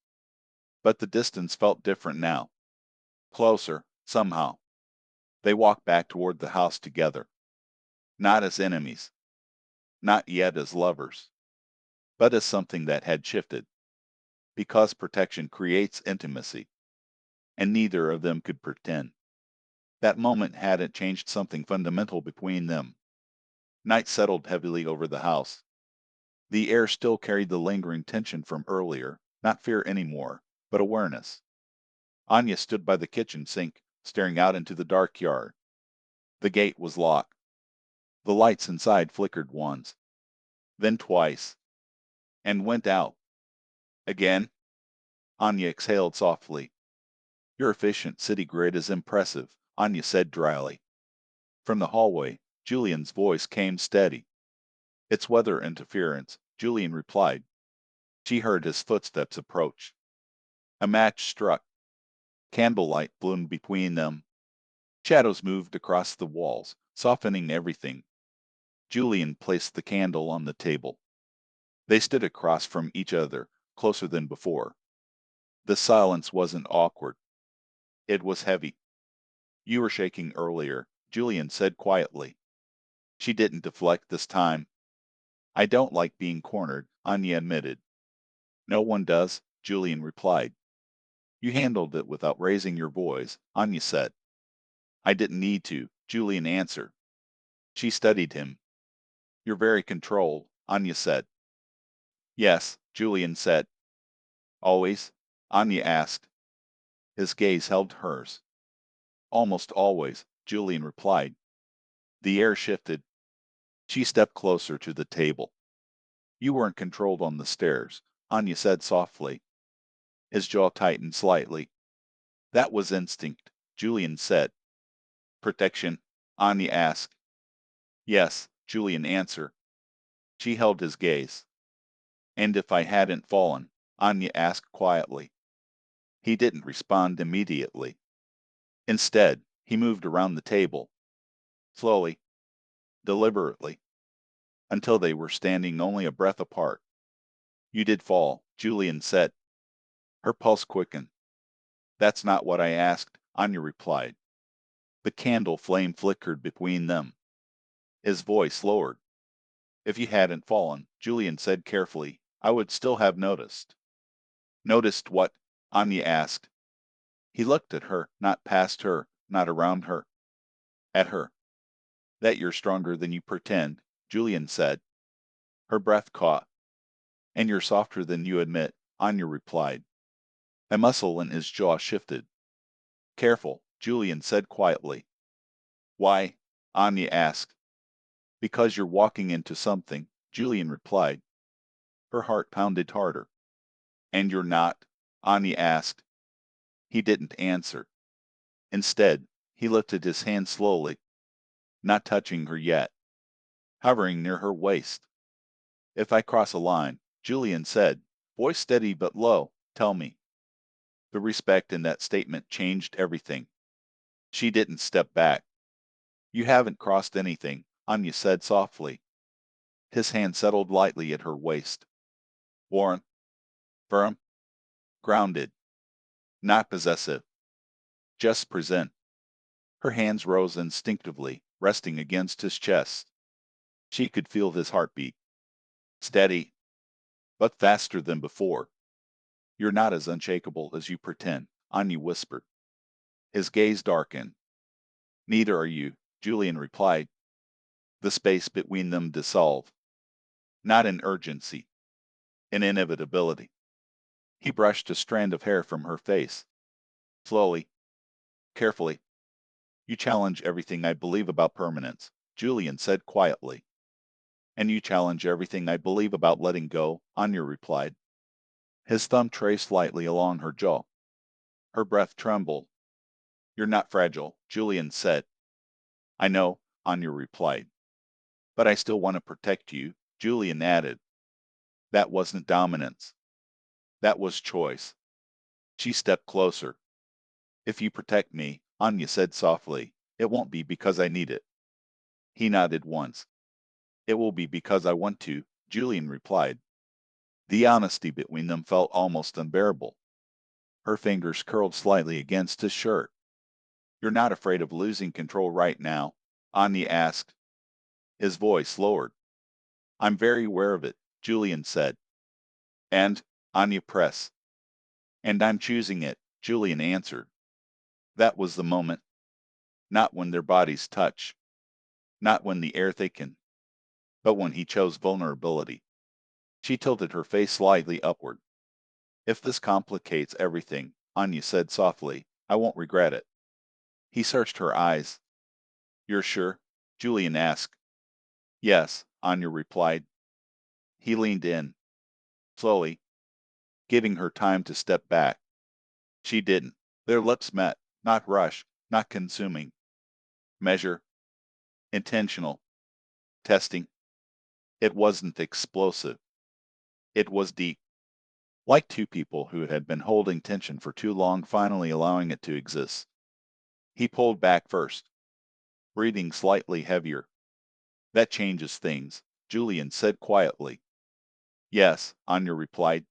[SPEAKER 1] But the distance felt different now. Closer, somehow. They walked back toward the house together. Not as enemies. Not yet as lovers. But as something that had shifted. Because protection creates intimacy. And neither of them could pretend. That moment hadn't changed something fundamental between them. Night settled heavily over the house. The air still carried the lingering tension from earlier, not fear anymore, but awareness. Anya stood by the kitchen sink, staring out into the dark yard. The gate was locked. The lights inside flickered once, then twice, and went out. Again? Anya exhaled softly. Your efficient city grid is impressive, Anya said dryly. From the hallway, Julian's voice came steady. It's weather interference, Julian replied. She heard his footsteps approach. A match struck. Candlelight bloomed between them. Shadows moved across the walls, softening everything. Julian placed the candle on the table. They stood across from each other, closer than before. The silence wasn't awkward. It was heavy. You were shaking earlier, Julian said quietly. She didn't deflect this time. I don't like being cornered, Anya admitted. No one does, Julian replied. You handled it without raising your voice, Anya said. I didn't need to, Julian answered. She studied him. You're very controlled, Anya said. Yes, Julian said. Always? Anya asked. His gaze held hers. Almost always, Julian replied. The air shifted. She stepped closer to the table. You weren't controlled on the stairs, Anya said softly. His jaw tightened slightly. That was instinct, Julian said. Protection? Anya asked. Yes, Julian answered. She held his gaze. And if I hadn't fallen? Anya asked quietly. He didn't respond immediately. Instead, he moved around the table, slowly, deliberately, until they were standing only a breath apart. You did fall, Julian said. Her pulse quickened. That's not what I asked, Anya replied. The candle flame flickered between them. His voice lowered. If you hadn't fallen, Julian said carefully, I would still have noticed. Noticed what? Anya asked. He looked at her, not past her, not around her. At her. That you're stronger than you pretend, Julian said. Her breath caught. And you're softer than you admit, Anya replied. A muscle in his jaw shifted. Careful, Julian said quietly. Why? Anya asked. Because you're walking into something, Julian replied. Her heart pounded harder. And you're not? Anya asked. He didn't answer. Instead, he lifted his hand slowly, not touching her yet, hovering near her waist. If I cross a line, Julian said, voice steady but low, tell me. The respect in that statement changed everything. She didn't step back. You haven't crossed anything, Anya said softly. His hand settled lightly at her waist. Warm, firm, grounded, not possessive. Just present. Her hands rose instinctively, resting against his chest. She could feel his heartbeat. Steady, but faster than before. You're not as unshakable as you pretend, Anya whispered. His gaze darkened. Neither are you, Julian replied. The space between them dissolved. Not in urgency, in inevitability. He brushed a strand of hair from her face. Slowly, carefully. You challenge everything I believe about permanence, Julian said quietly. And you challenge everything I believe about letting go, Anya replied. His thumb traced lightly along her jaw. Her breath trembled. You're not fragile, Julian said. I know, Anya replied. But I still want to protect you, Julian added. That wasn't dominance. That was choice. She stepped closer. If you protect me, Anya said softly, it won't be because I need it. He nodded once. It will be because I want to, Julian replied. The honesty between them felt almost unbearable. Her fingers curled slightly against his shirt. You're not afraid of losing control right now? Anya asked. His voice lowered. I'm very aware of it, Julian said. And, Anya pressed. And I'm choosing it, Julian answered. That was the moment. Not when their bodies touched. Not when the air thickened. But when he chose vulnerability. She tilted her face slightly upward. If this complicates everything, Anya said softly, I won't regret it. He searched her eyes. You're sure? Julian asked. Yes, Anya replied. He leaned in, slowly, giving her time to step back. She didn't. Their lips met, not rushed, not consuming. Measure, intentional, testing. It wasn't explosive. It was deep. Like two people who had been holding tension for too long finally allowing it to exist. He pulled back first, breathing slightly heavier. That changes things, Julian said quietly. Yes, Anya replied.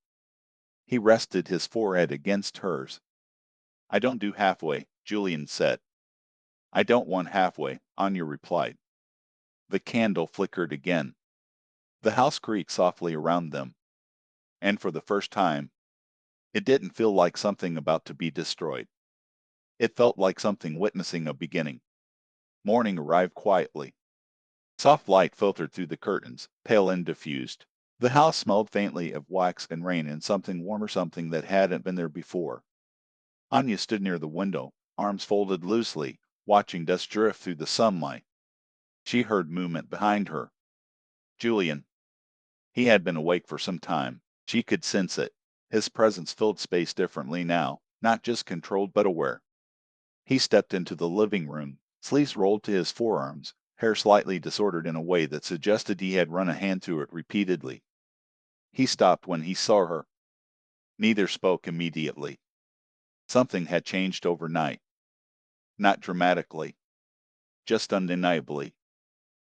[SPEAKER 1] He rested his forehead against hers. I don't do halfway, Julian said. I don't want halfway, Anya replied. The candle flickered again. The house creaked softly around them. And for the first time, it didn't feel like something about to be destroyed. It felt like something witnessing a beginning. Morning arrived quietly. Soft light filtered through the curtains, pale and diffused. The house smelled faintly of wax and rain and something warmer, something that hadn't been there before. Anya stood near the window, arms folded loosely, watching dust drift through the sunlight. She heard movement behind her. Julian. He had been awake for some time. She could sense it. His presence filled space differently now, not just controlled but aware. He stepped into the living room, sleeves rolled to his forearms, hair slightly disordered in a way that suggested he had run a hand through it repeatedly. He stopped when he saw her. Neither spoke immediately. Something had changed overnight. Not dramatically, just undeniably.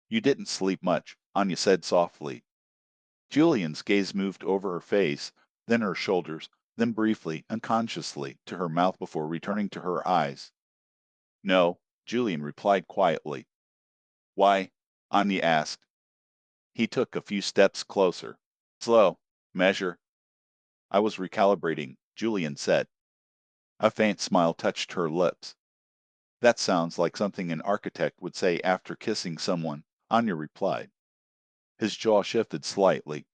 [SPEAKER 1] You didn't sleep much, Anya said softly. Julian's gaze moved over her face, then her shoulders, then briefly, unconsciously, to her mouth before returning to her eyes. No, Julian replied quietly. Why? Anya asked. He took a few steps closer. Slow. Measure. I was recalibrating, Julian said. A faint smile touched her lips. That sounds like something an architect would say after kissing someone, Anya replied. His jaw shifted slightly.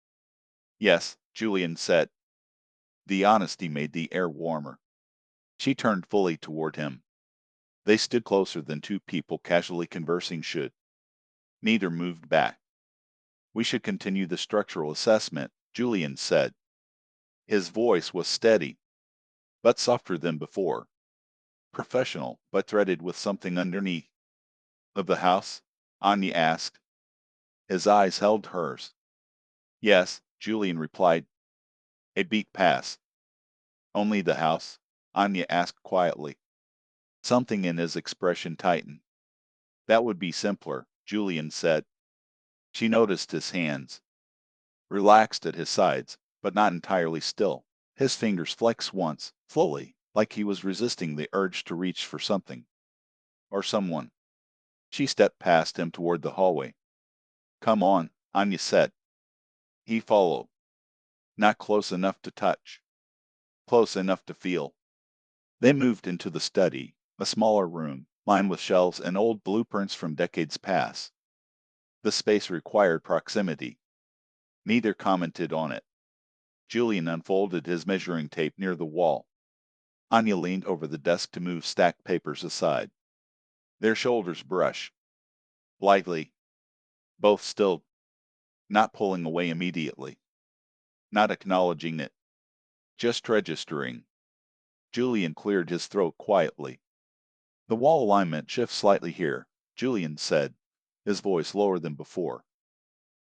[SPEAKER 1] Yes, Julian said. The honesty made the air warmer. She turned fully toward him. They stood closer than two people casually conversing should. Neither moved back. We should continue the structural assessment, Julian said. His voice was steady, but softer than before. Professional, but threaded with something underneath. Of the house? Anya asked. His eyes held hers. Yes, Julian replied. A beat passed. Only the house? Anya asked quietly. Something in his expression tightened. That would be simpler, Julian said. She noticed his hands, relaxed at his sides, but not entirely still. His fingers flexed once, slowly, like he was resisting the urge to reach for something. Or someone. She stepped past him toward the hallway. Come on, Anya said. He followed. Not close enough to touch. Close enough to feel. They moved into the study, a smaller room, lined with shelves and old blueprints from decades past. The space required proximity. Neither commented on it. Julian unfolded his measuring tape near the wall. Anya leaned over the desk to move stacked papers aside. Their shoulders brushed. Lightly. Both still, not pulling away immediately. Not acknowledging it. Just registering. Julian cleared his throat quietly. The wall alignment shifts slightly here, Julian said, his voice lower than before.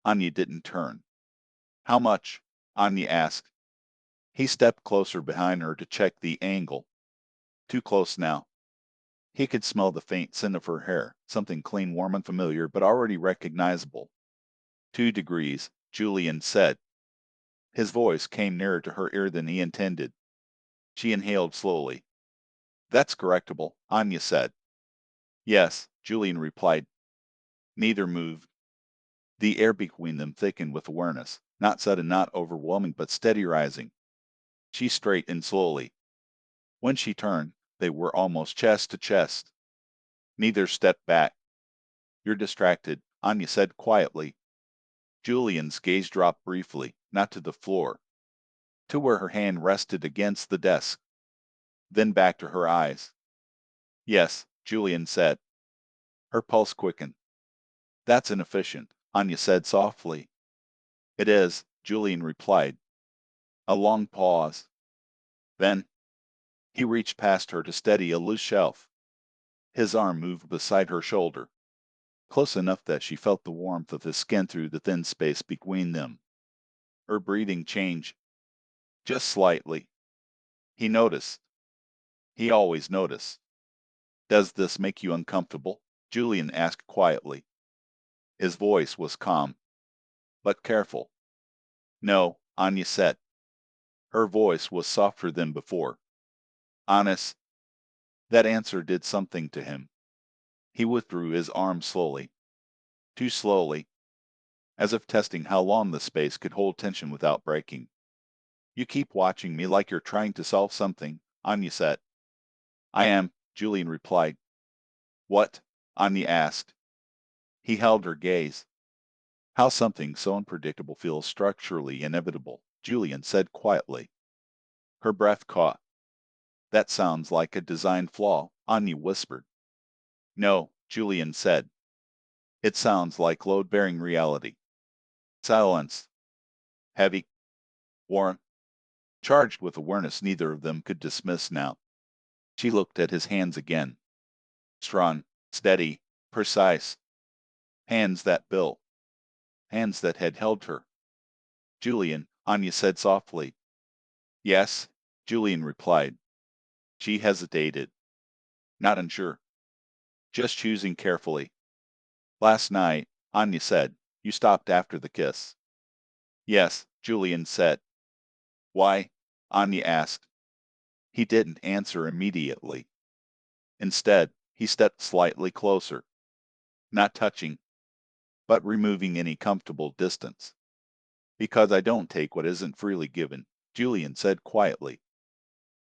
[SPEAKER 1] Anya didn't turn. How much? Anya asked. He stepped closer behind her to check the angle. Too close now. He could smell the faint scent of her hair, something clean, warm, and familiar, but already recognizable. 2 degrees, Julian said. His voice came nearer to her ear than he intended. She inhaled slowly. That's correctable, Anya said. Yes, Julian replied. Neither moved. The air between them thickened with awareness, not sudden, not overwhelming, but steady rising. She straightened slowly. When she turned, they were almost chest to chest. Neither stepped back. You're distracted, Anya said quietly. Julian's gaze dropped briefly, not to the floor, to where her hand rested against the desk, then back to her eyes. Yes, Julian said. Her pulse quickened. That's inefficient, Anya said softly. It is, Julian replied. A long pause. Then, he reached past her to steady a loose shelf. His arm moved beside her shoulder, close enough that she felt the warmth of his skin through the thin space between them. Her breathing changed, just slightly. He noticed. He always noticed. Does this make you uncomfortable? Julian asked quietly. His voice was calm, but careful. No, Anya said. Her voice was softer than before. Honest. That answer did something to him. He withdrew his arm slowly. Too slowly, as if testing how long the space could hold tension without breaking. You keep watching me like you're trying to solve something, Anya said. I am, Julian replied. What? Anya asked. He held her gaze. How something so unpredictable feels structurally inevitable, Julian said quietly. Her breath caught. That sounds like a design flaw, Anya whispered. No, Julian said. It sounds like load-bearing reality. Silence. Heavy. Warm. Charged with awareness neither of them could dismiss now. She looked at his hands again. Strong, steady, precise. Hands that Bill. Hands that had held her. Julian, Anya said softly. Yes, Julian replied. She hesitated. Not unsure. Just choosing carefully. Last night, Anya said, you stopped after the kiss. Yes, Julian said. Why? Anya asked. He didn't answer immediately. Instead, he stepped slightly closer, not touching, but removing any comfortable distance. Because I don't take what isn't freely given, Julian said quietly.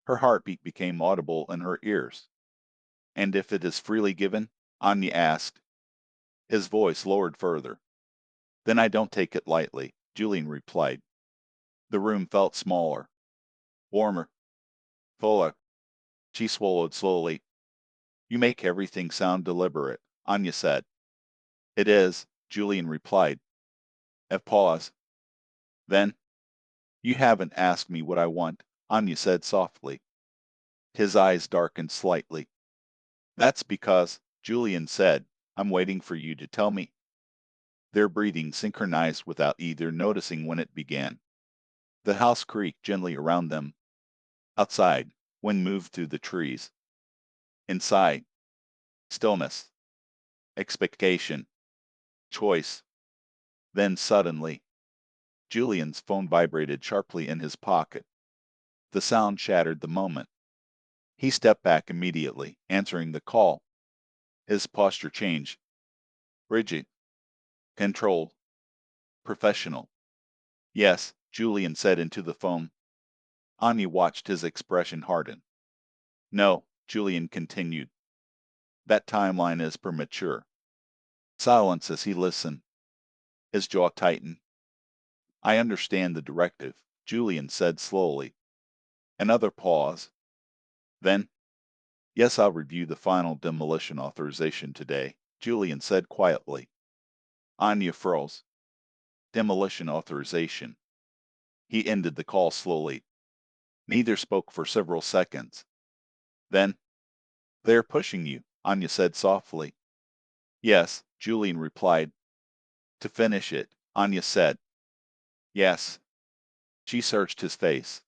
[SPEAKER 1] Her heartbeat became audible in her ears. And if it is freely given? Anya asked. His voice lowered further. Then I don't take it lightly, Julian replied. The room felt smaller, warmer, fuller. She swallowed slowly. You make everything sound deliberate, Anya said. It is, Julian replied. A pause. Then, you haven't asked me what I want, Anya said softly. His eyes darkened slightly. That's because, Julian said, I'm waiting for you to tell me. Their breathing synchronized without either noticing when it began. The house creaked gently around them. Outside, wind moved through the trees. Inside, stillness, expectation, choice. Then suddenly, Julian's phone vibrated sharply in his pocket. The sound shattered the moment. He stepped back immediately, answering the call. His posture changed. Rigid, controlled, professional. Yes, Julian said into the phone. Anya watched his expression harden. No, Julian continued. That timeline is premature. Silence as he listened. His jaw tightened. I understand the directive, Julian said slowly. Another pause. Then, yes, I'll review the final demolition authorization today, Julian said quietly. Anya froze. Demolition authorization. He ended the call slowly. Neither spoke for several seconds. Then, they're pushing you, Anya said softly. Yes, Julian replied. To finish it, Anya said. Yes. She searched his face.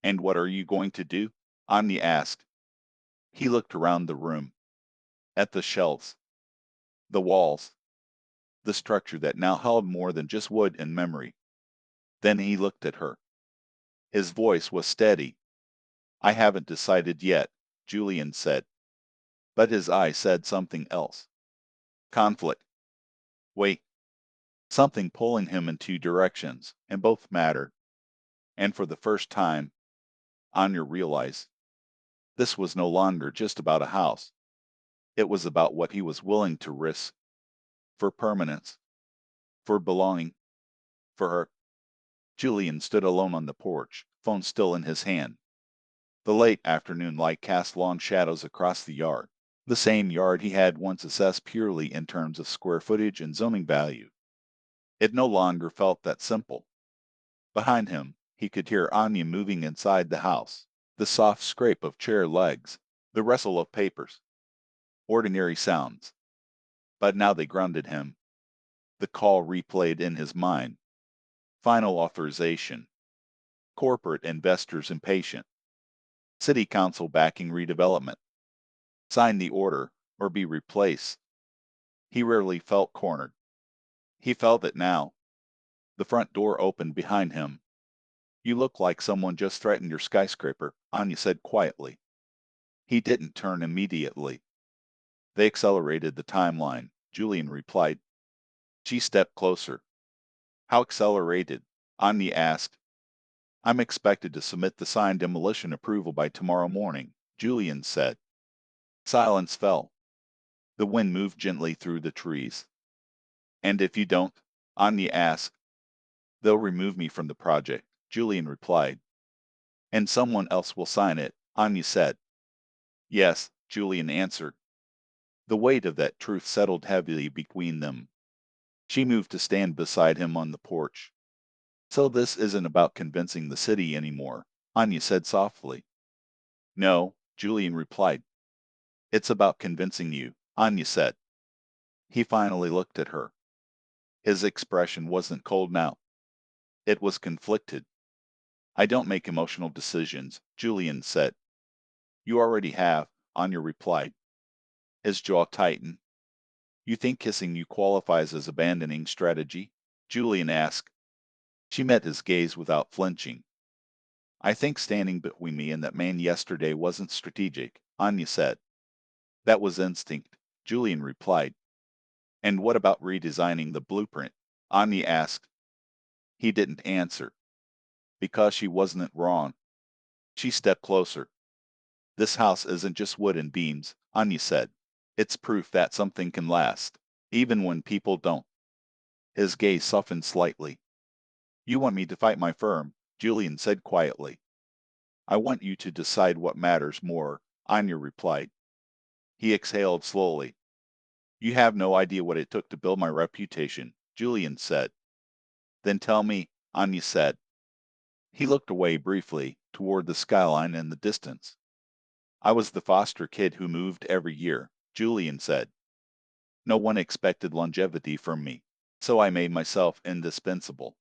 [SPEAKER 1] And what are you going to do? Anya asked. He looked around the room. At the shelves. The walls. The structure that now held more than just wood and memory. Then he looked at her. His voice was steady. I haven't decided yet, Julian said. But his eye said something else. Conflict. Wait. Something pulling him in two directions, and both mattered. And for the first time, Anya realized this was no longer just about a house. It was about what he was willing to risk. For permanence. For belonging. For her. Julian stood alone on the porch, phone still in his hand. The late afternoon light cast long shadows across the yard. The same yard he had once assessed purely in terms of square footage and zoning value. It no longer felt that simple. Behind him, he could hear Anya moving inside the house, the soft scrape of chair legs, the rustle of papers. Ordinary sounds. But now they grounded him. The call replayed in his mind. Final authorization. Corporate investors impatient. City council backing redevelopment. Sign the order, or be replaced. He rarely felt cornered. He felt it now. The front door opened behind him. You look like someone just threatened your skyscraper, Anya said quietly. He didn't turn immediately. They accelerated the timeline, Julian replied. She stepped closer. How accelerated? Anya asked. I'm expected to submit the signed demolition approval by tomorrow morning, Julian said. Silence fell. The wind moved gently through the trees. And if you don't? Anya asked. They'll remove me from the project, Julian replied. And someone else will sign it, Anya said. Yes, Julian answered. The weight of that truth settled heavily between them. She moved to stand beside him on the porch. So this isn't about convincing the city anymore, Anya said softly. No, Julian replied. It's about convincing you, Anya said. He finally looked at her. His expression wasn't cold now. It was conflicted. I don't make emotional decisions, Julian said. You already have, Anya replied. His jaw tightened. You think kissing you qualifies as abandoning strategy? Julian asked. She met his gaze without flinching. I think standing between me and that man yesterday wasn't strategic, Anya said. That was instinct, Julian replied. And what about redesigning the blueprint? Anya asked. He didn't answer. Because she wasn't wrong. She stepped closer. This house isn't just wood and beams, Anya said. It's proof that something can last, even when people don't. His gaze softened slightly. You want me to fight my firm, Julian said quietly. I want you to decide what matters more, Anya replied. He exhaled slowly. You have no idea what it took to build my reputation, Julian said. Then tell me, Anya said. He looked away briefly, toward the skyline in the distance. I was the foster kid who moved every year, Julian said. No one expected longevity from me, so I made myself indispensable.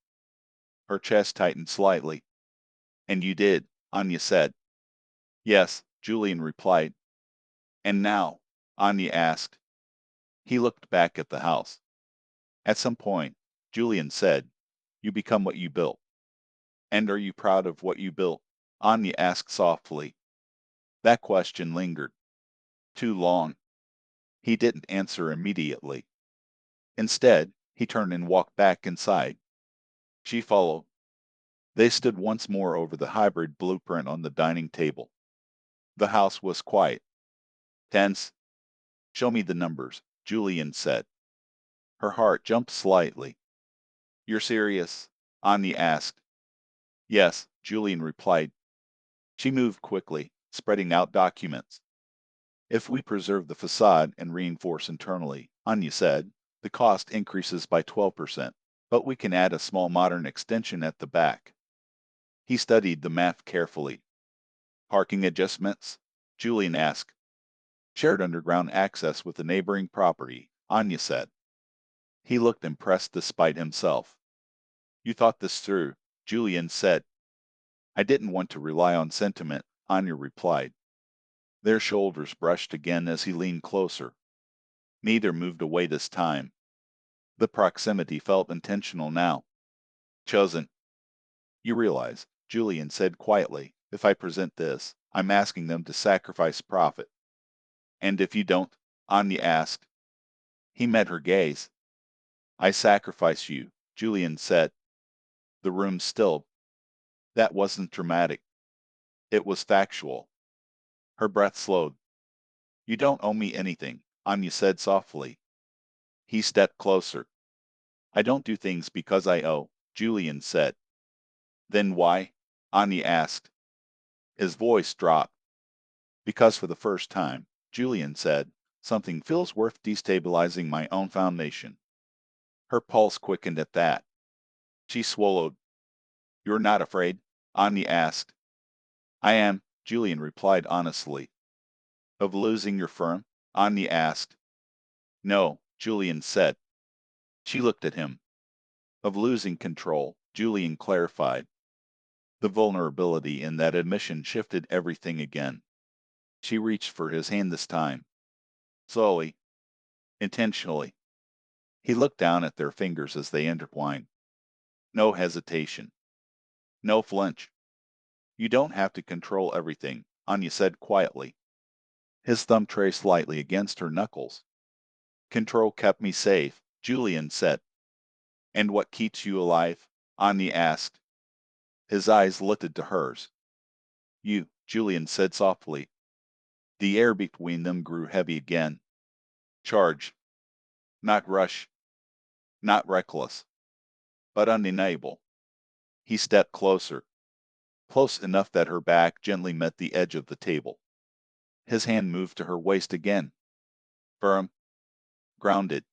[SPEAKER 1] Her chest tightened slightly. And you did, Anya said. Yes, Julian replied. And now? Anya asked. He looked back at the house. At some point, Julian said, you become what you built. And are you proud of what you built? Anya asked softly. That question lingered. Too long. He didn't answer immediately. Instead, he turned and walked back inside. She followed. They stood once more over the hybrid blueprint on the dining table. The house was quiet. Tense. Show me the numbers, Julian said. Her heart jumped slightly. You're serious? Anya asked. Yes, Julian replied. She moved quickly, spreading out documents. If we preserve the facade and reinforce internally, Anya said, the cost increases by 12%, but we can add a small modern extension at the back. He studied the math carefully. Parking adjustments? Julian asked. Shared underground access with the neighboring property, Anya said. He looked impressed despite himself. You thought this through, Julian said. I didn't want to rely on sentiment, Anya replied. Their shoulders brushed again as he leaned closer. Neither moved away this time. The proximity felt intentional now. Chosen. You realize, Julian said quietly, if I present this, I'm asking them to sacrifice profit. And if you don't? Anya asked. He met her gaze. I sacrifice you, Julian said. The room stilled. That wasn't dramatic. It was factual. Her breath slowed. You don't owe me anything, Anya said softly. He stepped closer. I don't do things because I owe, Julian said. Then why? Anya asked. His voice dropped. Because for the first time, Julian said, something feels worth destabilizing my own foundation. Her pulse quickened at that. She swallowed. You're not afraid? Anya asked. I am, Julian replied honestly. Of losing your firm? Anya asked. No, Julian said. She looked at him. Of losing control, Julian clarified. The vulnerability in that admission shifted everything again. She reached for his hand this time. Slowly, intentionally. He looked down at their fingers as they intertwined. No hesitation. No flinch. You don't have to control everything, Anya said quietly. His thumb traced lightly against her knuckles. Control kept me safe, Julian said. And what keeps you alive? Anya asked. His eyes lifted to hers. You, Julian said softly. The air between them grew heavy again. Charged. Not rush. Not reckless. But undeniable. He stepped closer. Close enough that her back gently met the edge of the table. His hand moved to her waist again. Firm. Grounded.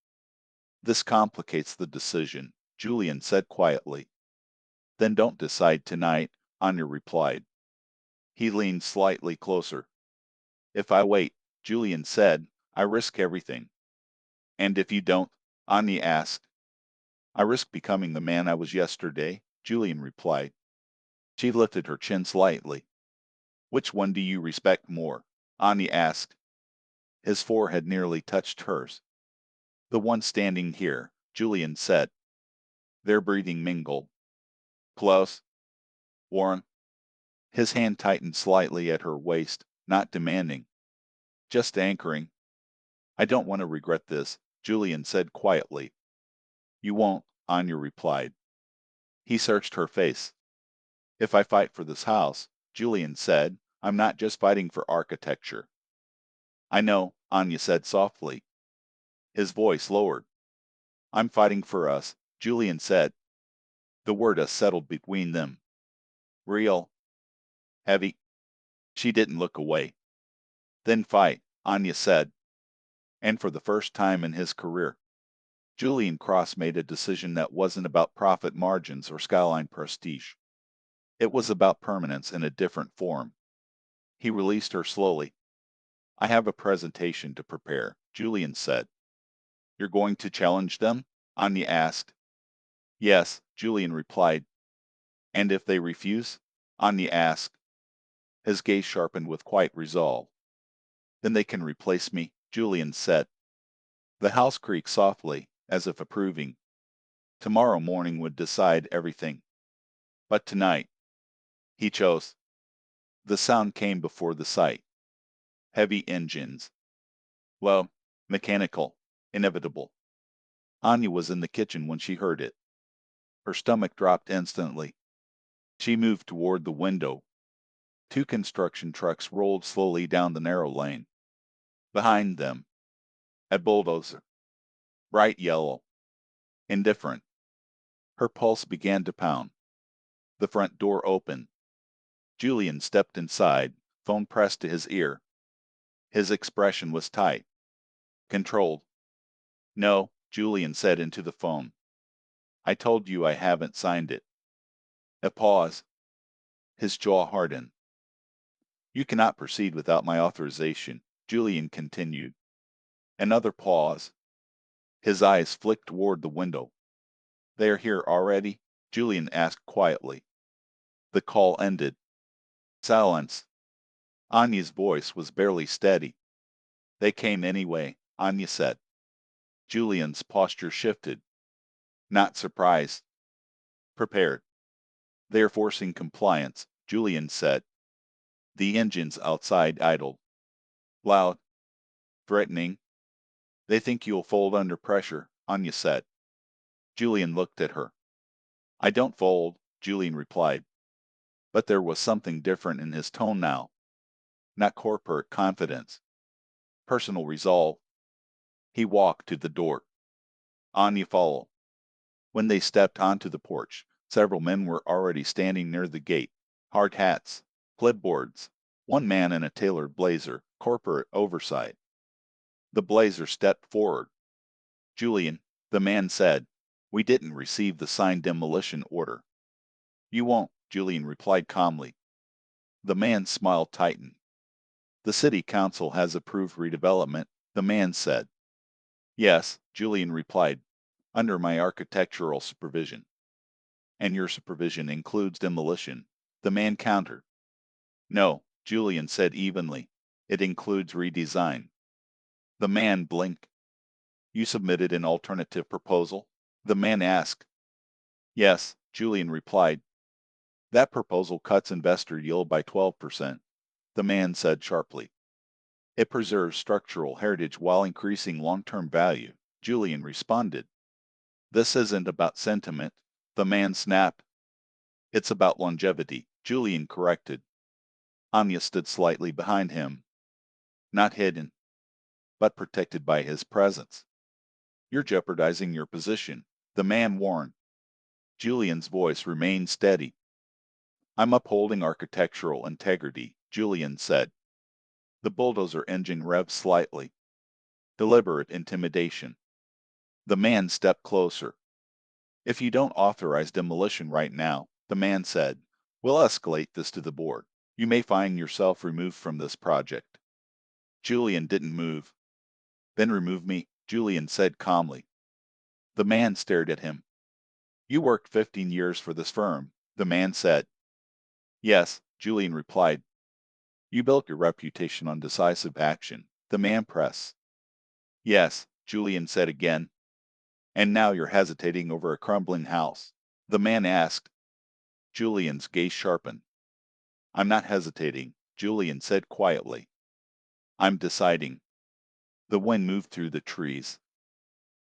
[SPEAKER 1] This complicates the decision, Julian said quietly. Then don't decide tonight, Anya replied. He leaned slightly closer. If I wait, Julian said, I risk everything. And if you don't? Anya asked. I risk becoming the man I was yesterday, Julian replied. She lifted her chin slightly. Which one do you respect more? Anya asked. His forehead nearly touched hers. The one standing here, Julian said. Their breathing mingled. Close. Warren. His hand tightened slightly at her waist, not demanding, just anchoring. I don't want to regret this, Julian said quietly. You won't, Anya replied. He searched her face. If I fight for this house, Julian said, I'm not just fighting for architecture. I know, Anya said softly. His voice lowered. I'm fighting for us, Julian said. The word us settled between them. Real. Heavy. She didn't look away. Then fight, Anya said. And for the first time in his career, Julian Cross made a decision that wasn't about profit margins or skyline prestige. It was about permanence in a different form. He released her slowly. I have a presentation to prepare, Julian said. You're going to challenge them? Anya asked. Yes, Julian replied. And if they refuse? Anya asked. His gaze sharpened with quiet resolve. Then they can replace me, Julian said. The house creaked softly, as if approving. Tomorrow morning would decide everything. But tonight, he chose. The sound came before the sight. Heavy engines. Well, mechanical, inevitable. Anya was in the kitchen when she heard it. Her stomach dropped instantly. She moved toward the window. Two construction trucks rolled slowly down the narrow lane. Behind them, a bulldozer, bright yellow, indifferent. Her pulse began to pound. The front door opened. Julian stepped inside, phone pressed to his ear. His expression was tight, controlled. No, Julian said into the phone. I told you I haven't signed it. A pause. His jaw hardened. You cannot proceed without my authorization, Julian continued. Another pause. His eyes flicked toward the window. They are here already? Julian asked quietly. The call ended. Silence. Anya's voice was barely steady. They came anyway, Anya said. Julian's posture shifted. Not surprised. Prepared. They are forcing compliance, Julian said. The engines outside idled. Loud. Threatening. They think you'll fold under pressure, Anya said. Julian looked at her. I don't fold, Julian replied. But there was something different in his tone now. Not corporate confidence. Personal resolve. He walked to the door. Anya followed. When they stepped onto the porch, several men were already standing near the gate. Hard hats. Clipboards. One man in a tailored blazer. Corporate oversight. The blazer stepped forward. Julian, the man said, we didn't receive the signed demolition order. You won't, Julian replied calmly. The man's smile tightened. The city council has approved redevelopment, the man said. Yes, Julian replied, under my architectural supervision. And your supervision includes demolition, the man countered. No, Julian said evenly. It includes redesign. The man blinked. You submitted an alternative proposal? The man asked. Yes, Julian replied. That proposal cuts investor yield by 12%, the man said sharply. It preserves structural heritage while increasing long-term value, Julian responded. This isn't about sentiment, the man snapped. It's about longevity, Julian corrected. Anya stood slightly behind him. Not hidden, but protected by his presence. You're jeopardizing your position, the man warned. Julian's voice remained steady. I'm upholding architectural integrity, Julian said. The bulldozer engine revved slightly. Deliberate intimidation. The man stepped closer. If you don't authorize demolition right now, the man said, we'll escalate this to the board. You may find yourself removed from this project. Julian didn't move. Then remove me, Julian said calmly. The man stared at him. You worked 15 years for this firm, the man said. Yes, Julian replied. You built your reputation on decisive action, the man pressed. Yes, Julian said again. And now you're hesitating over a crumbling house, the man asked. Julian's gaze sharpened. I'm not hesitating, Julian said quietly. I'm deciding. The wind moved through the trees.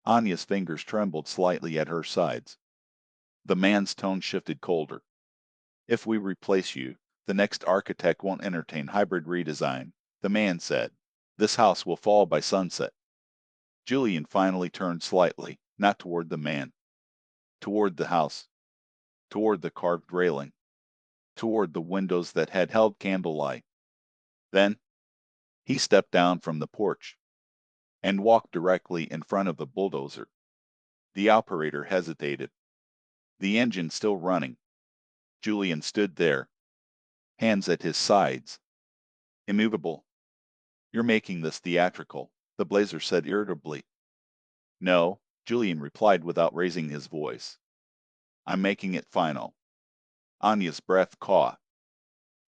[SPEAKER 1] Anya's fingers trembled slightly at her sides. The man's tone shifted colder. If we replace you, the next architect won't entertain hybrid redesign, the man said. This house will fall by sunset. Julian finally turned slightly, not toward the man. Toward the house. Toward the carved railing. Toward the windows that had held candlelight. Then, he stepped down from the porch and walked directly in front of the bulldozer. The operator hesitated. The engine still running. Julian stood there, hands at his sides, immovable. You're making this theatrical, the blazer said irritably. No, Julian replied without raising his voice. I'm making it final. Anya's breath caught.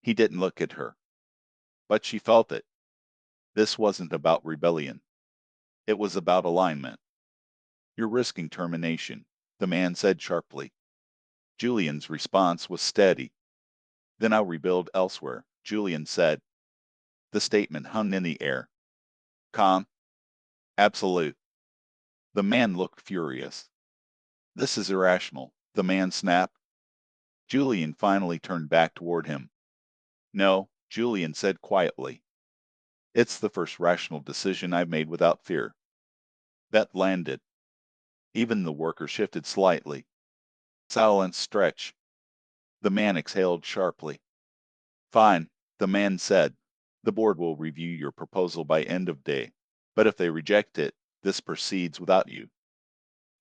[SPEAKER 1] He didn't look at her. But she felt it. This wasn't about rebellion. It was about alignment. You're risking termination, the man said sharply. Julian's response was steady. Then I'll rebuild elsewhere, Julian said. The statement hung in the air. Calm. Absolute. The man looked furious. This is irrational, the man snapped. Julian finally turned back toward him. No, Julian said quietly. It's the first rational decision I've made without fear. That landed. Even the worker shifted slightly. Silence stretched. The man exhaled sharply. Fine, the man said. The board will review your proposal by end of day. But if they reject it, this proceeds without you.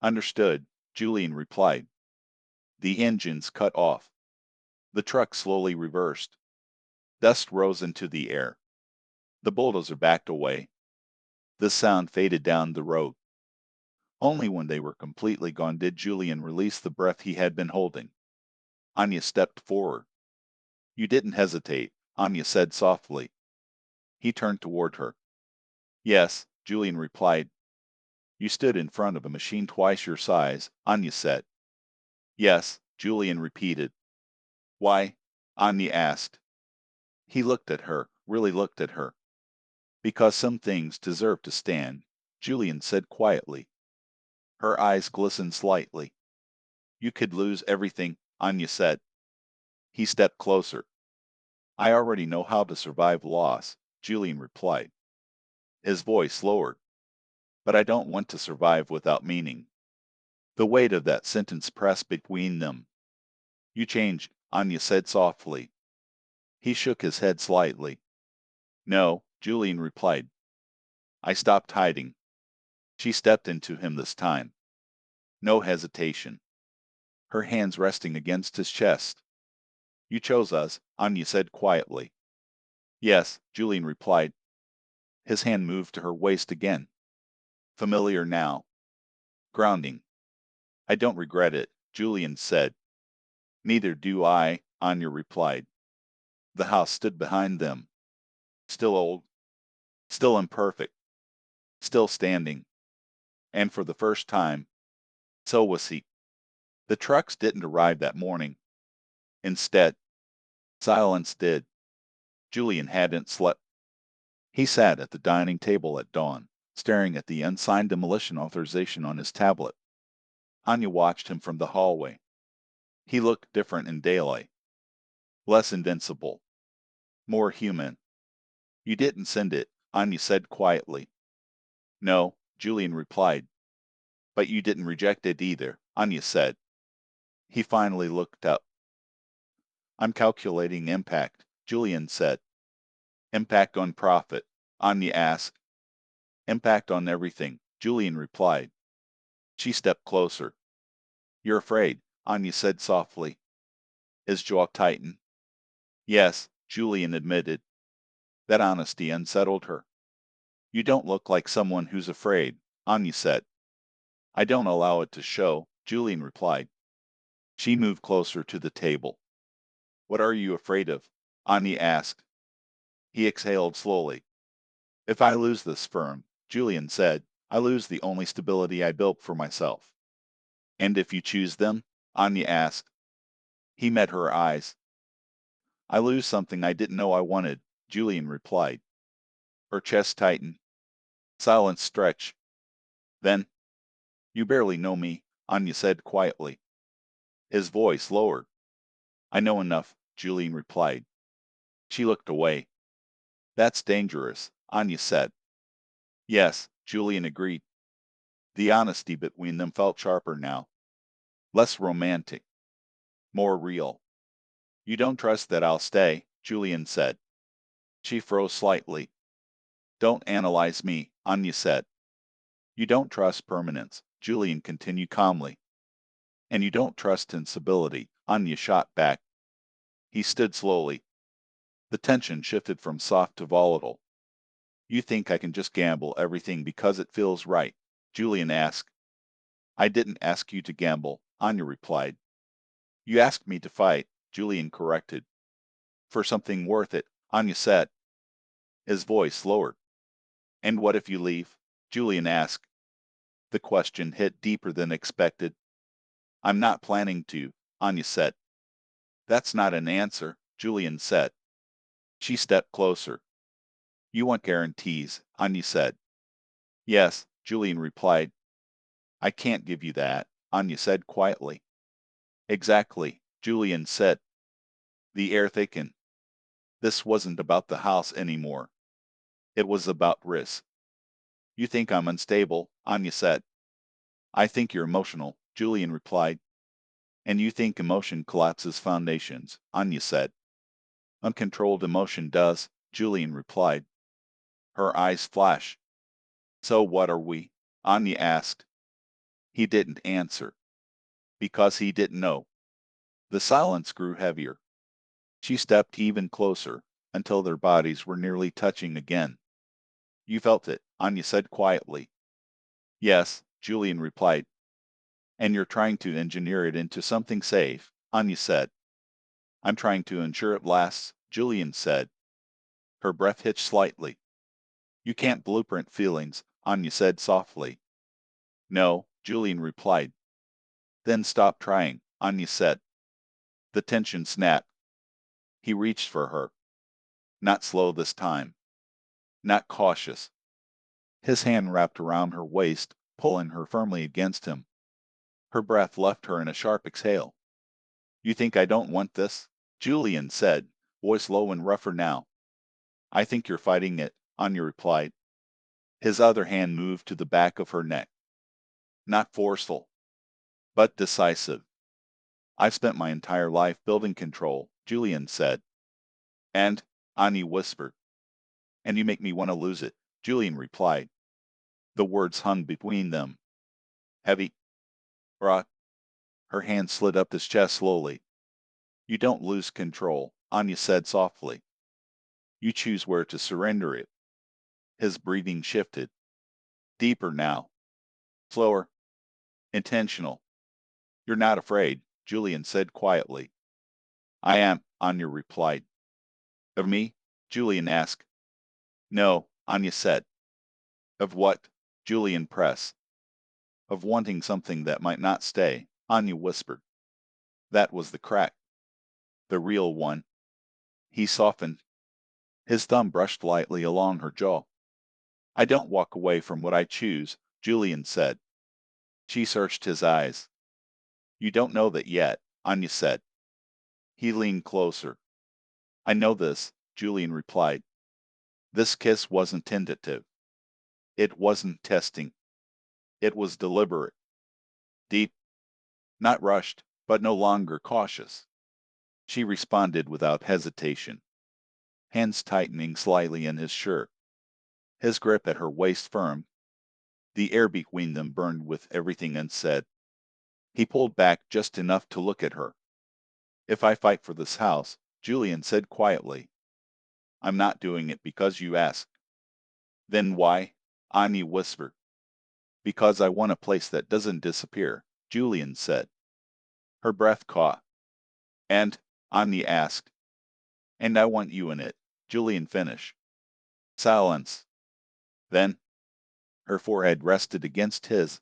[SPEAKER 1] Understood, Julian replied. The engines cut off. The truck slowly reversed. Dust rose into the air. The bulldozer backed away. The sound faded down the road. Only when they were completely gone did Julian release the breath he had been holding. Anya stepped forward. You didn't hesitate, Anya said softly. He turned toward her. Yes, Julian replied. You stood in front of a machine twice your size, Anya said. Yes, Julian repeated. Why? Anya asked. He looked at her, really looked at her. Because some things deserve to stand, Julian said quietly. Her eyes glistened slightly. You could lose everything, Anya said. He stepped closer. I already know how to survive loss, Julian replied. His voice lowered. But I don't want to survive without meaning. The weight of that sentence pressed between them. You change, Anya said softly. He shook his head slightly. No, Julian replied. I stopped hiding. She stepped into him this time. No hesitation. Her hands resting against his chest. You chose us, Anya said quietly. Yes, Julian replied. His hand moved to her waist again. Familiar now. Grounding. I don't regret it, Julian said. Neither do I, Anya replied. The house stood behind them. Still old. Still imperfect. Still standing. And for the first time, so was he. The trucks didn't arrive that morning. Instead, silence did. Julian hadn't slept. He sat at the dining table at dawn, staring at the unsigned demolition authorization on his tablet. Anya watched him from the hallway. He looked different in daylight. Less invincible. More human. You didn't send it, Anya said quietly. No, Julian replied. But you didn't reject it either, Anya said. He finally looked up. I'm calculating impact, Julian said. Impact on profit, Anya asked. Impact on everything, Julian replied. She stepped closer. You're afraid, Anya said softly. His jaw tightened. Yes, Julian admitted. That honesty unsettled her. You don't look like someone who's afraid, Anya said. I don't allow it to show, Julian replied. She moved closer to the table. What are you afraid of? Anya asked. He exhaled slowly. If I lose this firm, Julian said, I lose the only stability I built for myself. And if you choose them? Anya asked. He met her eyes. I lose something I didn't know I wanted, Julian replied. Her chest tightened. Silence stretched. Then, you barely know me, Anya said quietly. His voice lowered. I know enough, Julian replied. She looked away. That's dangerous, Anya said. Yes, Julian agreed. The honesty between them felt sharper now. Less romantic. More real. You don't trust that I'll stay, Julian said. She froze slightly. Don't analyze me, Anya said. You don't trust permanence, Julian continued calmly. And you don't trust instability, Anya shot back. He stood slowly. The tension shifted from soft to volatile. You think I can just gamble everything because it feels right? Julian asked. I didn't ask you to gamble, Anya replied. You asked me to fight, Julian corrected. For something worth it, Anya said. His voice lowered. And what if you leave? Julian asked. The question hit deeper than expected. I'm not planning to, Anya said. That's not an answer, Julian said. She stepped closer. You want guarantees, Anya said. Yes, Julian replied. I can't give you that, Anya said quietly. Exactly, Julian said. The air thickened. This wasn't about the house anymore. It was about risk. You think I'm unstable, Anya said. I think you're emotional, Julian replied. And you think emotion collapses foundations, Anya said. Uncontrolled emotion does, Julian replied. Her eyes flashed. So what are we? Anya asked. He didn't answer. Because he didn't know. The silence grew heavier. She stepped even closer, until their bodies were nearly touching again. You felt it, Anya said quietly. Yes, Julian replied. And you're trying to engineer it into something safe, Anya said. I'm trying to ensure it lasts, Julian said. Her breath hitched slightly. You can't blueprint feelings, Anya said softly. No, Julian replied. Then stop trying, Anya said. The tension snapped. He reached for her. Not slow this time. Not cautious. His hand wrapped around her waist, pulling her firmly against him. Her breath left her in a sharp exhale. You think I don't want this? Julian said, voice low and rougher now. I think you're fighting it, Anya replied. His other hand moved to the back of her neck. Not forceful, but decisive. I've spent my entire life building control, Julian said. And, Anya whispered. And you make me want to lose it, Julian replied. The words hung between them. Heavy. Rot. Her hand slid up his chest slowly. You don't lose control, Anya said softly. You choose where to surrender it. His breathing shifted. Deeper now. Slower. Intentional. You're not afraid, Julian said quietly. I am, Anya replied. Of me? Julian asked. No, Anya said. Of what? Julian pressed. Of wanting something that might not stay, Anya whispered. That was the crack. The real one. He softened. His thumb brushed lightly along her jaw. I don't walk away from what I choose, Julian said. She searched his eyes. You don't know that yet, Anya said. He leaned closer. I know this, Julian replied. This kiss wasn't tentative. It wasn't testing. It was deliberate. Deep. Not rushed, but no longer cautious. She responded without hesitation, hands tightening slightly in his shirt, his grip at her waist firm. The air between them burned with everything unsaid. He pulled back just enough to look at her. If I fight for this house, Julian said quietly, I'm not doing it because you ask. Then why? Anya whispered. Because I want a place that doesn't disappear, Julian said. Her breath caught. And, Anya asked. And I want you in it, Julian finished. Silence. Then, her forehead rested against his.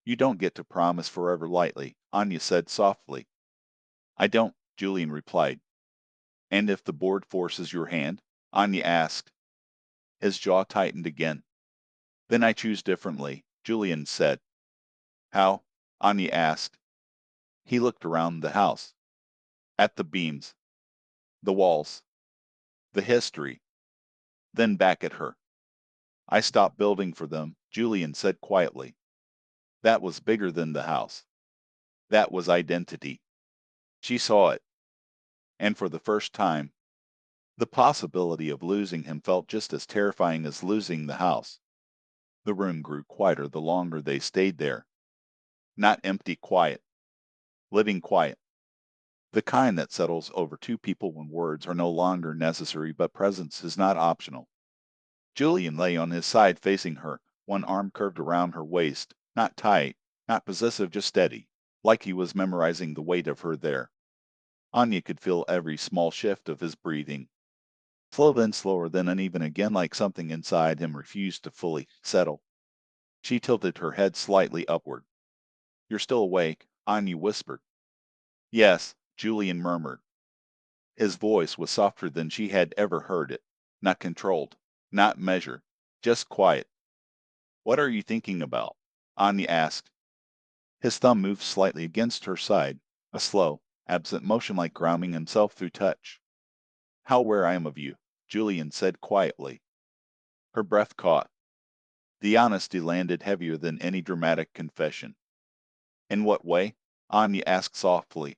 [SPEAKER 1] You don't get to promise forever lightly, Anya said softly. I don't, Julian replied. And if the board forces your hand? Anya asked. His jaw tightened again. Then I choose differently, Julian said. How? Anya asked. He looked around the house. At the beams, the walls, the history, then back at her. I stopped building for them, Julian said quietly. That was bigger than the house. That was identity. She saw it. And for the first time, the possibility of losing him felt just as terrifying as losing the house. The room grew quieter the longer they stayed there. Not empty quiet, living quiet. The kind that settles over two people when words are no longer necessary but presence is not optional. Julian lay on his side facing her, one arm curved around her waist, not tight, not possessive, just steady, like he was memorizing the weight of her there. Anya could feel every small shift of his breathing. Slow then slower, then uneven again, like something inside him refused to fully settle. She tilted her head slightly upward. You're still awake, Anya whispered. Yes, Julian murmured. His voice was softer than she had ever heard it, not controlled, not measured, just quiet. What are you thinking about? Anya asked. His thumb moved slightly against her side, a slow, absent motion like grounding himself through touch. How aware I am of you, Julian said quietly. Her breath caught. The honesty landed heavier than any dramatic confession. In what way? Anya asked softly.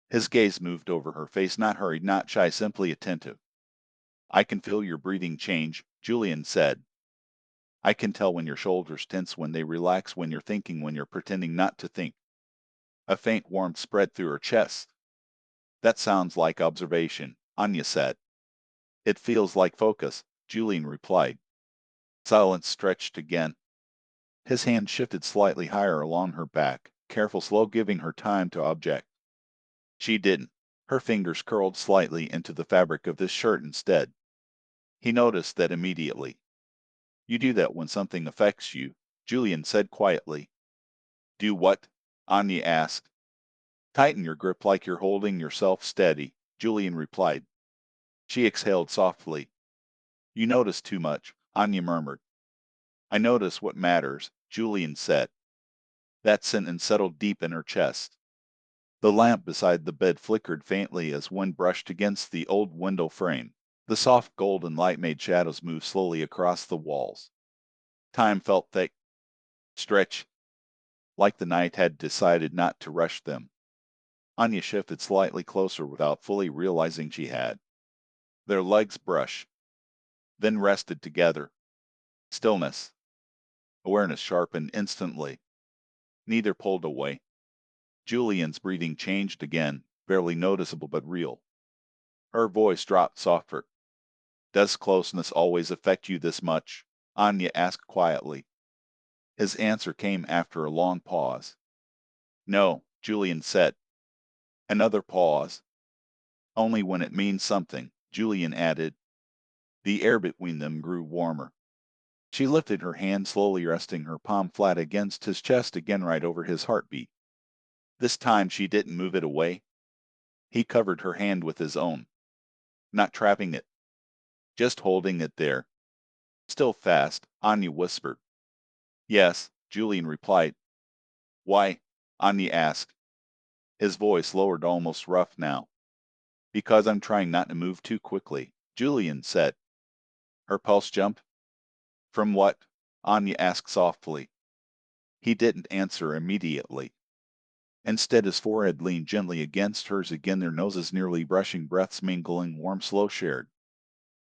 [SPEAKER 1] His gaze moved over her face, not hurried, not shy, simply attentive. I can feel your breathing change, Julian said. I can tell when your shoulders tense, when they relax, when you're thinking, when you're pretending not to think. A faint warmth spread through her chest. That sounds like observation, Anya said. It feels like focus, Julian replied. Silence stretched again. His hand shifted slightly higher along her back, careful, slow, giving her time to object. She didn't. Her fingers curled slightly into the fabric of this shirt instead. He noticed that immediately. You do that when something affects you, Julian said quietly. Do what? Anya asked. Tighten your grip like you're holding yourself steady, Julian replied. She exhaled softly. You notice too much, Anya murmured. I notice what matters, Julian said. That sentence settled deep in her chest. The lamp beside the bed flickered faintly as wind brushed against the old window frame. The soft golden light made shadows move slowly across the walls. Time felt thick, stretched, like the night had decided not to rush them. Anya shifted slightly closer without fully realizing she had. Their legs brushed, then rested together. Stillness. Awareness sharpened instantly. Neither pulled away. Julian's breathing changed again, barely noticeable but real. Her voice dropped softer. Does closeness always affect you this much? Anya asked quietly. His answer came after a long pause. No, Julian said. Another pause. Only when it means something, Julian added. The air between them grew warmer. She lifted her hand slowly, resting her palm flat against his chest again right over his heartbeat. This time she didn't move it away. He covered her hand with his own, not trapping it, just holding it there. Still fast, Anya whispered. Yes, Julian replied. Why? Anya asked. His voice lowered, almost rough now. Because I'm trying not to move too quickly, Julian said. Her pulse jumped. From what? Anya asked softly. He didn't answer immediately. Instead, his forehead leaned gently against hers again, their noses nearly brushing, breaths mingling, warm, slow shared.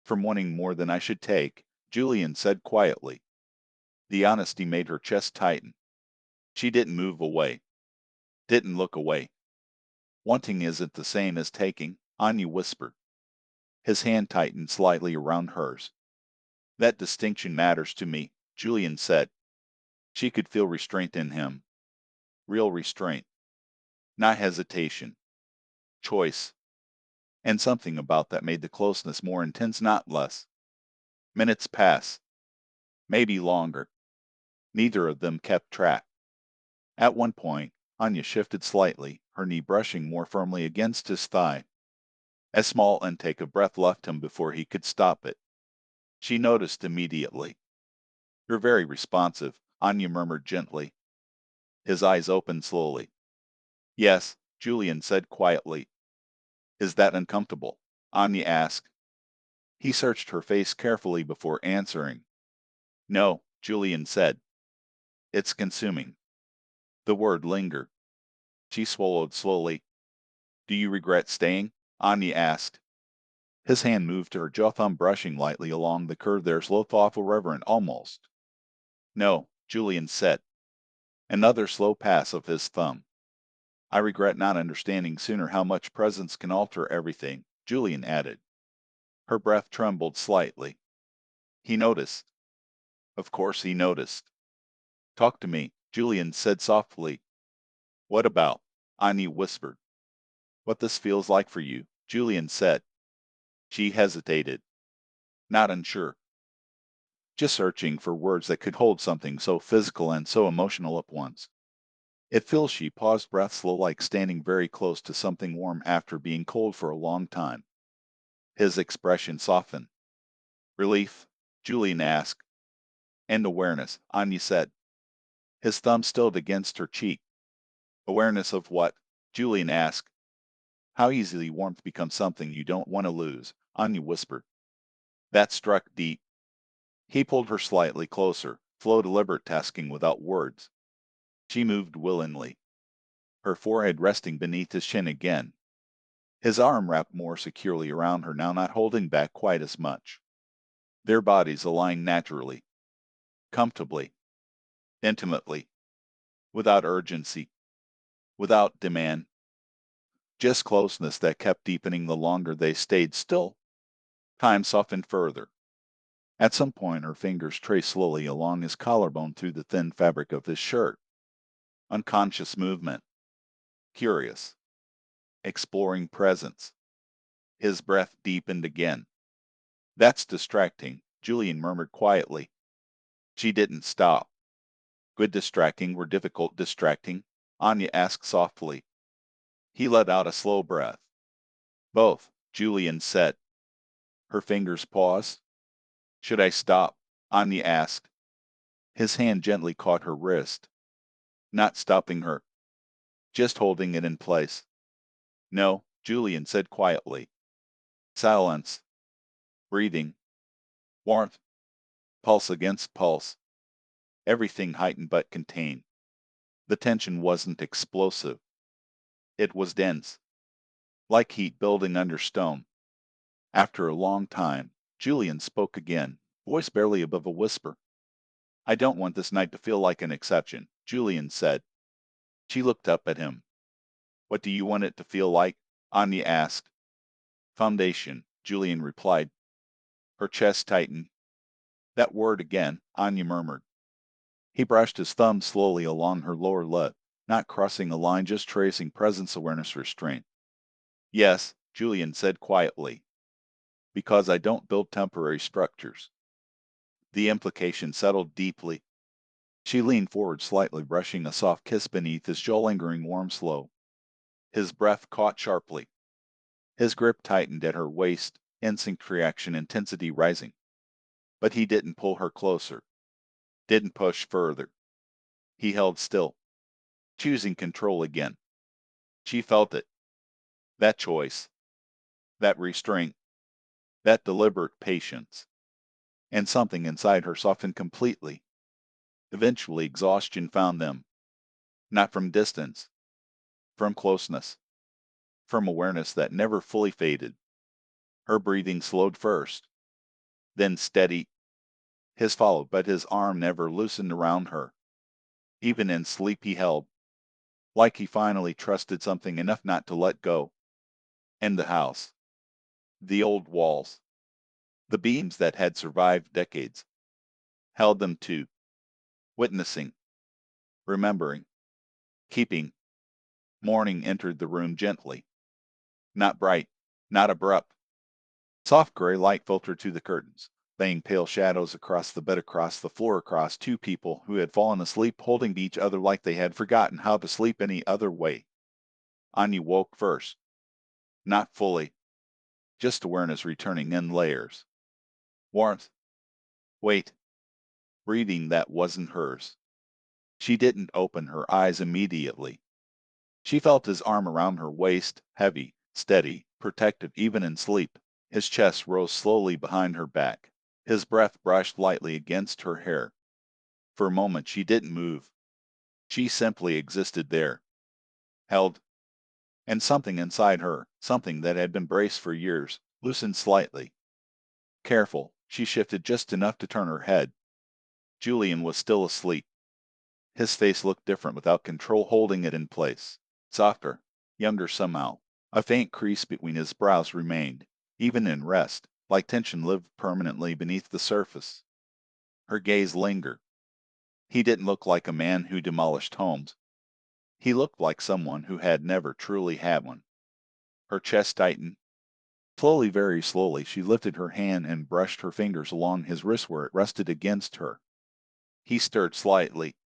[SPEAKER 1] From wanting more than I should take, Julian said quietly. The honesty made her chest tighten. She didn't move away. Didn't look away. Wanting isn't the same as taking, Anya whispered. His hand tightened slightly around hers. That distinction matters to me, Julian said. She could feel restraint in him, real restraint, not hesitation, choice, and something about that made the closeness more intense, not less. Minutes pass, maybe longer. Neither of them kept track. At one point, Anya shifted slightly, her knee brushing more firmly against his thigh. A small intake of breath left him before he could stop it. She noticed immediately. "You're very responsive," Anya murmured gently. His eyes opened slowly. "Yes," Julian said quietly. "Is that uncomfortable?" Anya asked. He searched her face carefully before answering. "No," Julian said. "It's consuming." The word lingered. She swallowed slowly. "Do you regret staying?" Anya asked. His hand moved to her jaw, thumb brushing lightly along the curve there, slow, thoughtful, reverent, almost. "No," Julian said. Another slow pass of his thumb. "I regret not understanding sooner how much presence can alter everything," Julian added. Her breath trembled slightly. He noticed. Of course he noticed. "Talk to me," Julian said softly. "What about?" Anya whispered. "What this feels like for you," Julian said. She hesitated, not unsure, just searching for words that could hold something so physical and so emotional at once. "It feels," she paused, breath slow, "like standing very close to something warm after being cold for a long time." His expression softened. "Relief?" Julian asked. "And awareness," Anya said. His thumb stilled against her cheek. "Awareness of what?" Julian asked. "How easily warmth becomes something you don't want to lose," Anya whispered. That struck deep. He pulled her slightly closer, slow deliberate tasking without words. She moved willingly, her forehead resting beneath his chin again. His arm wrapped more securely around her now, not holding back quite as much. Their bodies aligned naturally, comfortably, intimately, without urgency, without demand. Just closeness that kept deepening the longer they stayed still. Time softened further. At some point her fingers traced slowly along his collarbone through the thin fabric of his shirt. Unconscious movement. Curious. Exploring presence. His breath deepened again. "That's distracting," Julian murmured quietly. She didn't stop. "Good distracting or difficult distracting?" Anya asked softly. He let out a slow breath. "Both," Julian said. Her fingers paused. "Should I stop?" Anya asked. His hand gently caught her wrist, not stopping her, just holding it in place. "No," Julian said quietly. Silence. Breathing. Warmth. Pulse against pulse. Everything heightened but contained. The tension wasn't explosive. It was dense, like heat building under stone. After a long time, Julian spoke again, voice barely above a whisper. "I don't want this night to feel like an exception," Julian said. She looked up at him. "What do you want it to feel like?" Anya asked. "Foundation," Julian replied. Her chest tightened. "That word again," Anya murmured. He brushed his thumb slowly along her lower lip, not crossing a line, just tracing presence, awareness, restraint. "Yes," Julian said quietly, "because I don't build temporary structures." The implication settled deeply. She leaned forward slightly, brushing a soft kiss beneath his jaw, lingering warm, slow. His breath caught sharply. His grip tightened at her waist, instinct reaction, intensity rising. But he didn't pull her closer, didn't push further. He held still, choosing control again. She felt it. That choice, that restraint, that deliberate patience. And something inside her softened completely. Eventually exhaustion found them, not from distance, from closeness, from awareness that never fully faded. Her breathing slowed first, then steady. His followed, but his arm never loosened around her. Even in sleep he held, like he finally trusted something enough not to let go. And the house, the old walls, the beams that had survived decades, held them too, witnessing, remembering, keeping. Morning entered the room gently, not bright, not abrupt. Soft gray light filtered through the curtains, laying pale shadows across the bed, across the floor, across two people who had fallen asleep holding each other like they had forgotten how to sleep any other way. Anya woke first, not fully, just awareness returning in layers. Warmth, weight, breathing that wasn't hers. She didn't open her eyes immediately. She felt his arm around her waist, heavy, steady, protective even in sleep. His chest rose slowly behind her back. His breath brushed lightly against her hair. For a moment she didn't move. She simply existed there, held, and something inside her, something that had been braced for years, loosened slightly. Careful, she shifted just enough to turn her head. Julian was still asleep. His face looked different without control holding it in place. Softer, younger somehow. A faint crease between his brows remained, even in rest, like tension lived permanently beneath the surface. Her gaze lingered. He didn't look like a man who demolished homes. He looked like someone who had never truly had one. Her chest tightened. Slowly, very slowly, she lifted her hand and brushed her fingers along his wrist where it rested against her. He stirred slightly.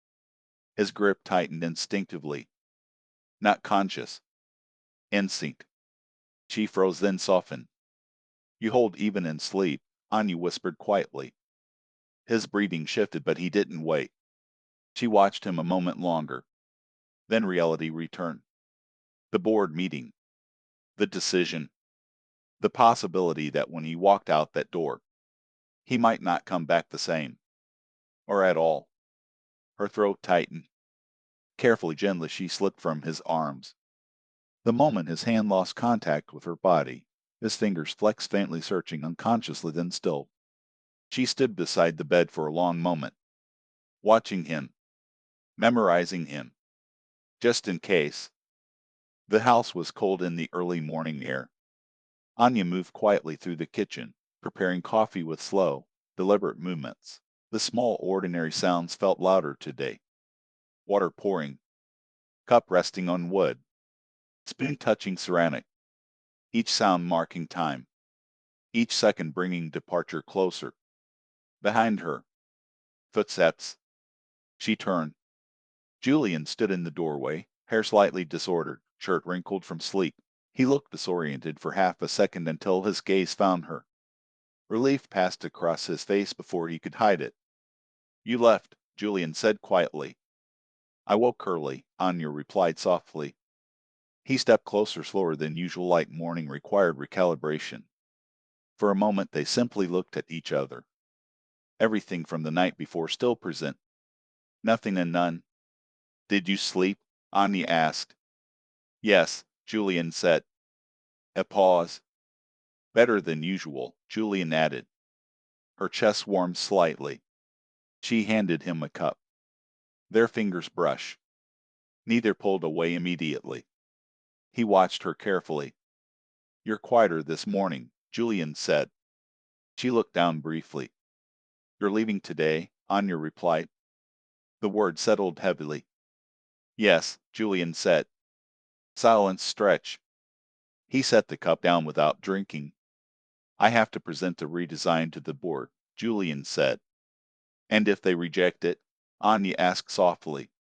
[SPEAKER 1] His grip tightened instinctively. Not conscious. Instinct. She froze, then softened. You hold even in sleep, Anya whispered quietly. His breathing shifted, but he didn't wait. She watched him a moment longer. Then reality returned. The board meeting. The decision. The possibility that when he walked out that door, he might not come back the same. Or at all. Her throat tightened. Carefully, gently, she slipped from his arms. The moment his hand lost contact with her body, his fingers flexed faintly, searching unconsciously, then still. She stood beside the bed for a long moment, watching him, memorizing him, just in case. The house was cold in the early morning air. Anya moved quietly through the kitchen, preparing coffee with slow, deliberate movements. The small, ordinary sounds felt louder today. Water pouring, cup resting on wood, spoon touching ceramic, each sound marking time, each second bringing departure closer. Behind her, footsteps. She turned. Julian stood in the doorway, hair slightly disordered, shirt wrinkled from sleep. He looked disoriented for half a second until his gaze found her. Relief passed across his face before he could hide it. You left, Julian said quietly. I woke early, Anya replied softly. He stepped closer, slower than usual, like morning required recalibration. For a moment they simply looked at each other. Everything from the night before still present. Nothing and none. Did you sleep? Anya asked. Yes, Julian said. A pause. Better than usual, Julian added. Her chest warmed slightly. She handed him a cup. Their fingers brushed. Neither pulled away immediately. He watched her carefully. You're quieter this morning, Julian said. She looked down briefly. You're leaving today, Anya replied. The word settled heavily. Yes, Julian said. Silence stretched. He set the cup down without drinking. I have to present a redesign to the board, Julian said. And if they reject it? Anya asked softly.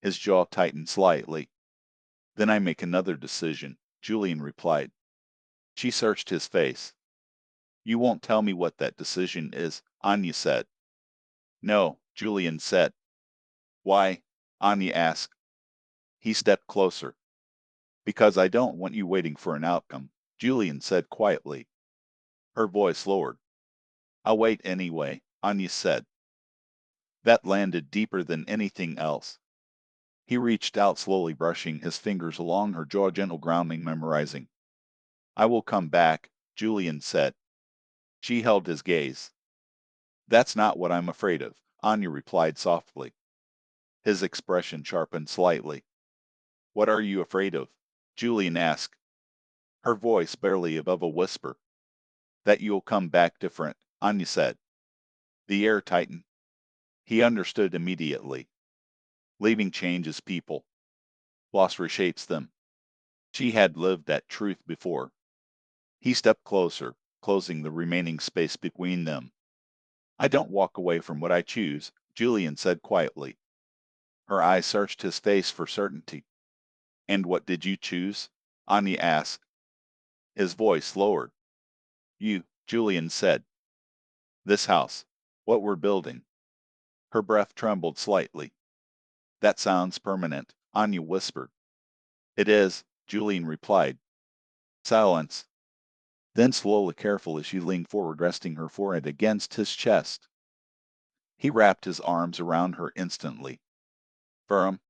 [SPEAKER 1] His jaw tightened slightly. Then I make another decision, Julian replied. She searched his face. You won't tell me what that decision is, Anya said. No, Julian said. Why? Anya asked. He stepped closer. Because I don't want you waiting for an outcome, Julian said quietly. Her voice lowered. I'll wait anyway, Anya said. That landed deeper than anything else. He reached out slowly, brushing his fingers along her jaw, gentle grounding, memorizing. I will come back, Julian said. She held his gaze. That's not what I'm afraid of, Anya replied softly. His expression sharpened slightly. What are you afraid of? Julian asked, her voice barely above a whisper. That you'll come back different, Anya said. The air tightened. He understood immediately. Leaving changes people. Loss reshapes them. She had lived that truth before. He stepped closer, closing the remaining space between them. I don't walk away from what I choose, Julian said quietly. Her eyes searched his face for certainty. And what did you choose? Anya asked. His voice lowered. You, Julian said. This house. What we're building. Her breath trembled slightly. That sounds permanent, Anya whispered. It is, Julian replied. Silence. Then slowly careful as she leaned forward, resting her forehead against his chest. He wrapped his arms around her instantly. Firm,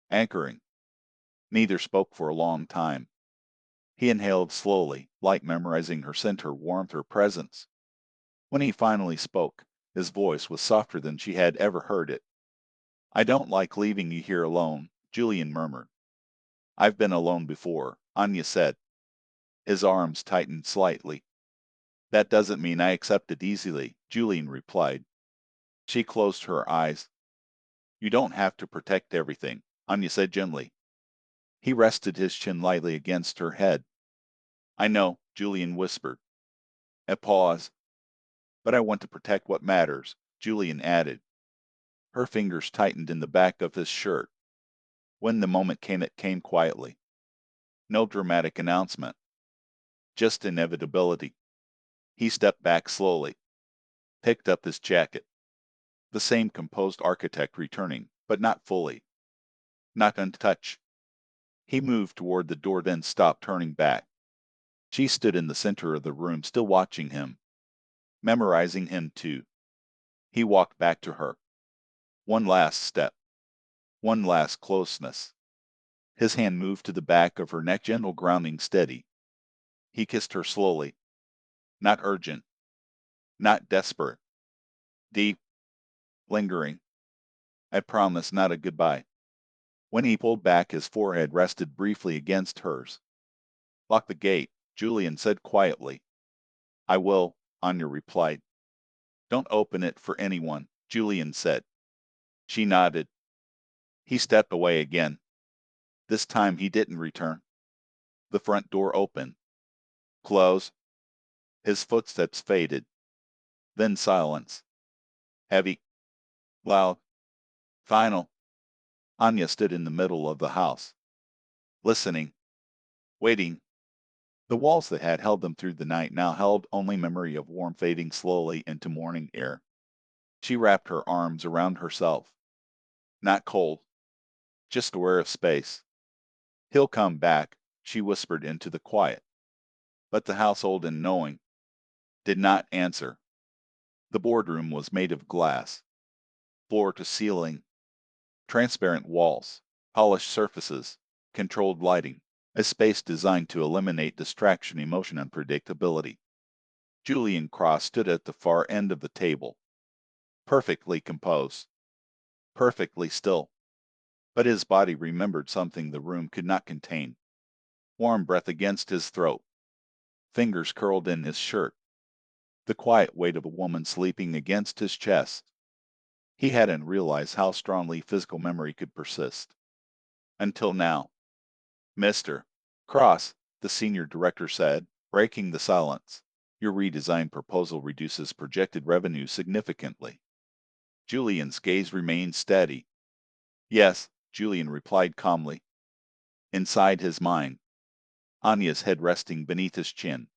[SPEAKER 1] anchoring. Neither spoke for a long time. He inhaled slowly, like memorizing her scent, her warmth, her presence. When he finally spoke, his voice was softer than she had ever heard it. I don't like leaving you here alone, Julian murmured. I've been alone before, Anya said. His arms tightened slightly. That doesn't mean I accept it easily, Julian replied. She closed her eyes. You don't have to protect everything, Anya said gently. He rested his chin lightly against her head. I know, Julian whispered. A pause. But I want to protect what matters, Julian added. Her fingers tightened in the back of his shirt. When the moment came, it came quietly. No dramatic announcement. Just inevitability. He stepped back slowly, picked up his jacket. The same composed architect returning, but not fully. Not untouched. He moved toward the door, then stopped, turning back. She stood in the center of the room, still watching him, memorizing him too. He walked back to her. One last step. One last closeness. His hand moved to the back of her neck, gentle grounding steady. He kissed her slowly. Not urgent. Not desperate. Deep. Lingering. I promise, not a goodbye. When he pulled back, his forehead rested briefly against hers. Lock the gate, Julian said quietly. I will, Anya replied. Don't open it for anyone, Julian said. She nodded. He stepped away again. This time he didn't return. The front door opened. Close. His footsteps faded. Then silence. Heavy. Loud. Final. Anya stood in the middle of the house. Listening. Waiting. The walls that had held them through the night now held only memory of warmth fading slowly into morning air. She wrapped her arms around herself. Not cold. Just aware of space. He'll come back, she whispered into the quiet. But the household, in knowing, did not answer. The boardroom was made of glass, floor to ceiling, transparent walls, polished surfaces, controlled lighting, a space designed to eliminate distraction, emotion, and predictability. Julian Cross stood at the far end of the table, perfectly composed, perfectly still. But his body remembered something the room could not contain. Warm breath against his throat, fingers curled in his shirt, the quiet weight of a woman sleeping against his chest. He hadn't realized how strongly physical memory could persist. Until now. Mr. Cross, the senior director said, breaking the silence. Your redesigned proposal reduces projected revenue significantly. Julian's gaze remained steady. Yes, Julian replied calmly. Inside his mind, Anya's head resting beneath his chin.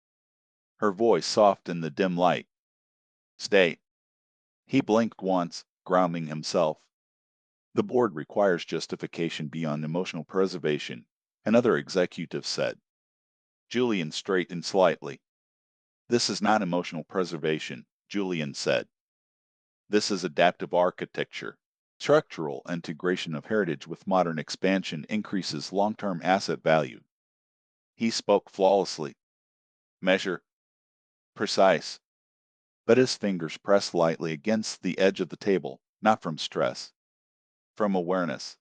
[SPEAKER 1] Her voice soft in the dim light. Stay. He blinked once, grounding himself. The board requires justification beyond emotional preservation, another executive said. Julian straightened slightly. This is not emotional preservation, Julian said. This is adaptive architecture. Structural integration of heritage with modern expansion increases long-term asset value. He spoke flawlessly. Measure. Precise. But his fingers pressed lightly against the edge of the table, not from stress. From awareness.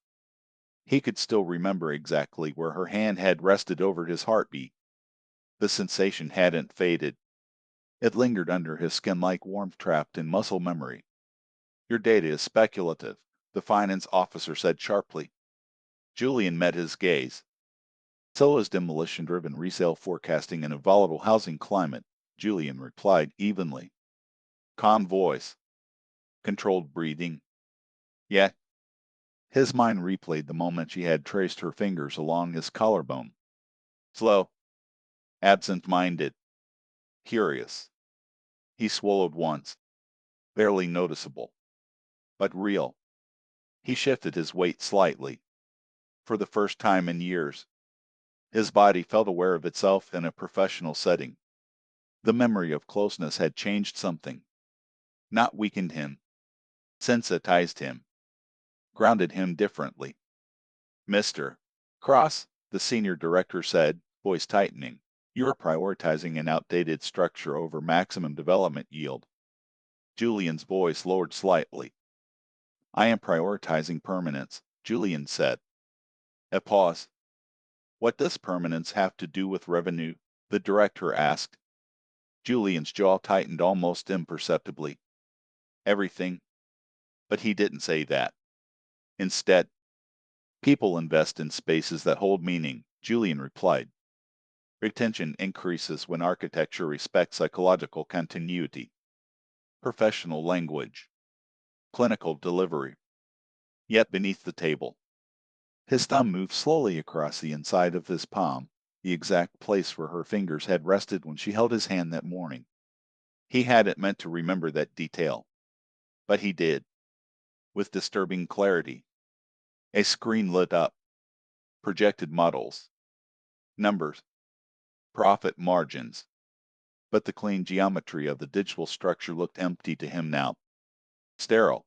[SPEAKER 1] He could still remember exactly where her hand had rested over his heartbeat. The sensation hadn't faded. It lingered under his skin like warmth trapped in muscle memory. Your data is speculative, the finance officer said sharply. Julian met his gaze. So is demolition-driven resale forecasting in a volatile housing climate, Julian replied evenly. Calm voice, controlled breathing. Yet, his mind replayed the moment she had traced her fingers along his collarbone. Slow, absent-minded, curious. He swallowed once, barely noticeable, but real. He shifted his weight slightly. For the first time in years, his body felt aware of itself in a professional setting. The memory of closeness had changed something, not weakened him, sensitized him, grounded him differently. Mr. Cross, the senior director said, voice tightening, you are prioritizing an outdated structure over maximum development yield. Julian's voice lowered slightly. I am prioritizing permanence, Julian said. A pause. What does permanence have to do with revenue? The director asked. Julian's jaw tightened almost imperceptibly. Everything. But he didn't say that. Instead, people invest in spaces that hold meaning, Julian replied. Retention increases when architecture respects psychological continuity, professional language, clinical delivery. Yet beneath the table, his thumb moved slowly across the inside of his palm, the exact place where her fingers had rested when she held his hand that morning. He hadn't meant to remember that detail, but he did, with disturbing clarity. A screen lit up, projected models, numbers, profit margins, but the clean geometry of the digital structure looked empty to him now. Sterile,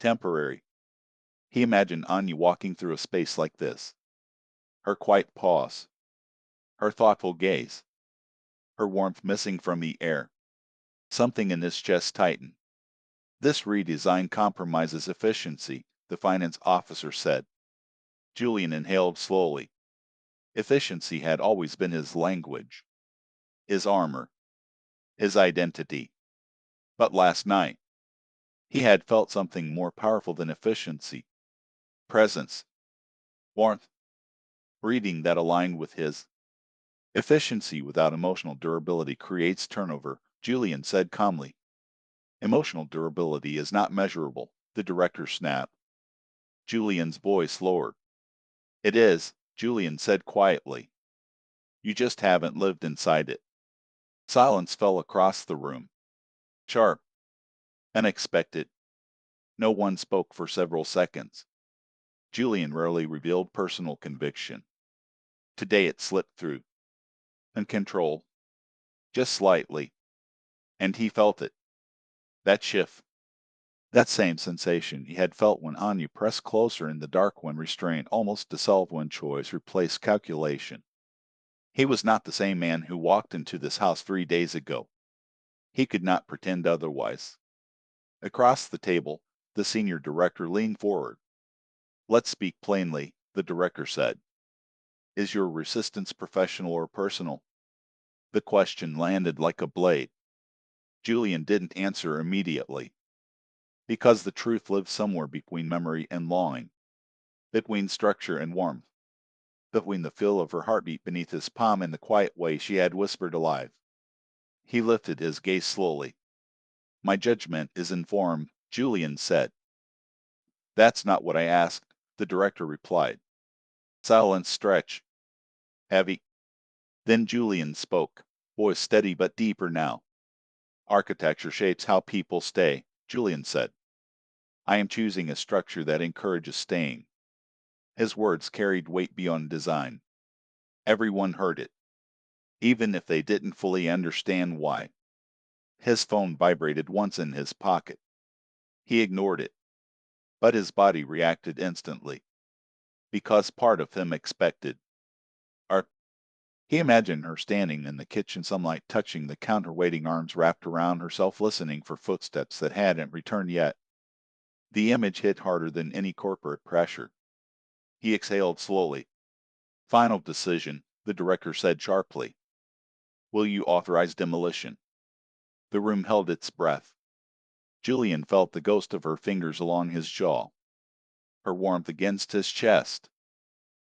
[SPEAKER 1] temporary. He imagined Anya walking through a space like this. Her quiet pause, her thoughtful gaze, her warmth missing from the air. Something in his chest tightened. This redesign compromises efficiency, the finance officer said. Julian inhaled slowly. Efficiency had always been his language, his armor, his identity. But last night, he had felt something more powerful than efficiency. Presence, warmth, breathing that aligned with his. Efficiency without emotional durability creates turnover, Julian said calmly. Emotional durability is not measurable, the director snapped. Julian's voice lowered. It is, Julian said quietly. You just haven't lived inside it. Silence fell across the room. Sharp, unexpected. No one spoke for several seconds. Julian rarely revealed personal conviction. Today it slipped through. Uncontrolled. Just slightly. And he felt it. That shift. That same sensation he had felt when Anya pressed closer in the dark when restraint almost dissolved when choice replaced calculation. He was not the same man who walked into this house 3 days ago. He could not pretend otherwise. Across the table, the senior director leaned forward. Let's speak plainly, the director said. Is your resistance professional or personal? The question landed like a blade. Julian didn't answer immediately. Because the truth lives somewhere between memory and longing, between structure and warmth, between the feel of her heartbeat beneath his palm and the quiet way she had whispered alive. He lifted his gaze slowly. My judgment is informed, Julian said. That's not what I asked, the director replied. Silence stretched. Heavy. Then Julian spoke, voice steady but deeper now. Architecture shapes how people stay, Julian said. I am choosing a structure that encourages staying. His words carried weight beyond design. Everyone heard it, even if they didn't fully understand why. His phone vibrated once in his pocket. He ignored it, but his body reacted instantly, because part of him expected. Art. He imagined her standing in the kitchen sunlight, touching the counterweighting arms wrapped around herself, listening for footsteps that hadn't returned yet. The image hit harder than any corporate pressure. He exhaled slowly. Final decision, the director said sharply. Will you authorize demolition? The room held its breath. Julian felt the ghost of her fingers along his jaw. her warmth against his chest,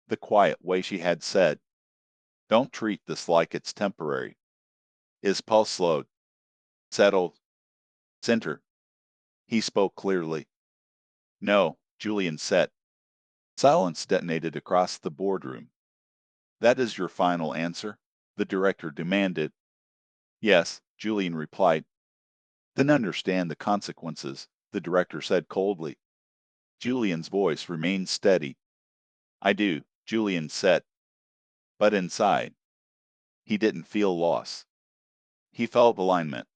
[SPEAKER 1] the quiet way she had said, "Don't treat this like it's temporary." His pulse slowed, settled, center. He spoke clearly. "No," Julian said. Silence detonated across the boardroom. "That is your final answer?" the director demanded. "Yes," Julian replied. "Then understand the consequences," the director said coldly. Julian's voice remained steady. "I do," Julian said. But inside, he didn't feel loss. He felt alignment,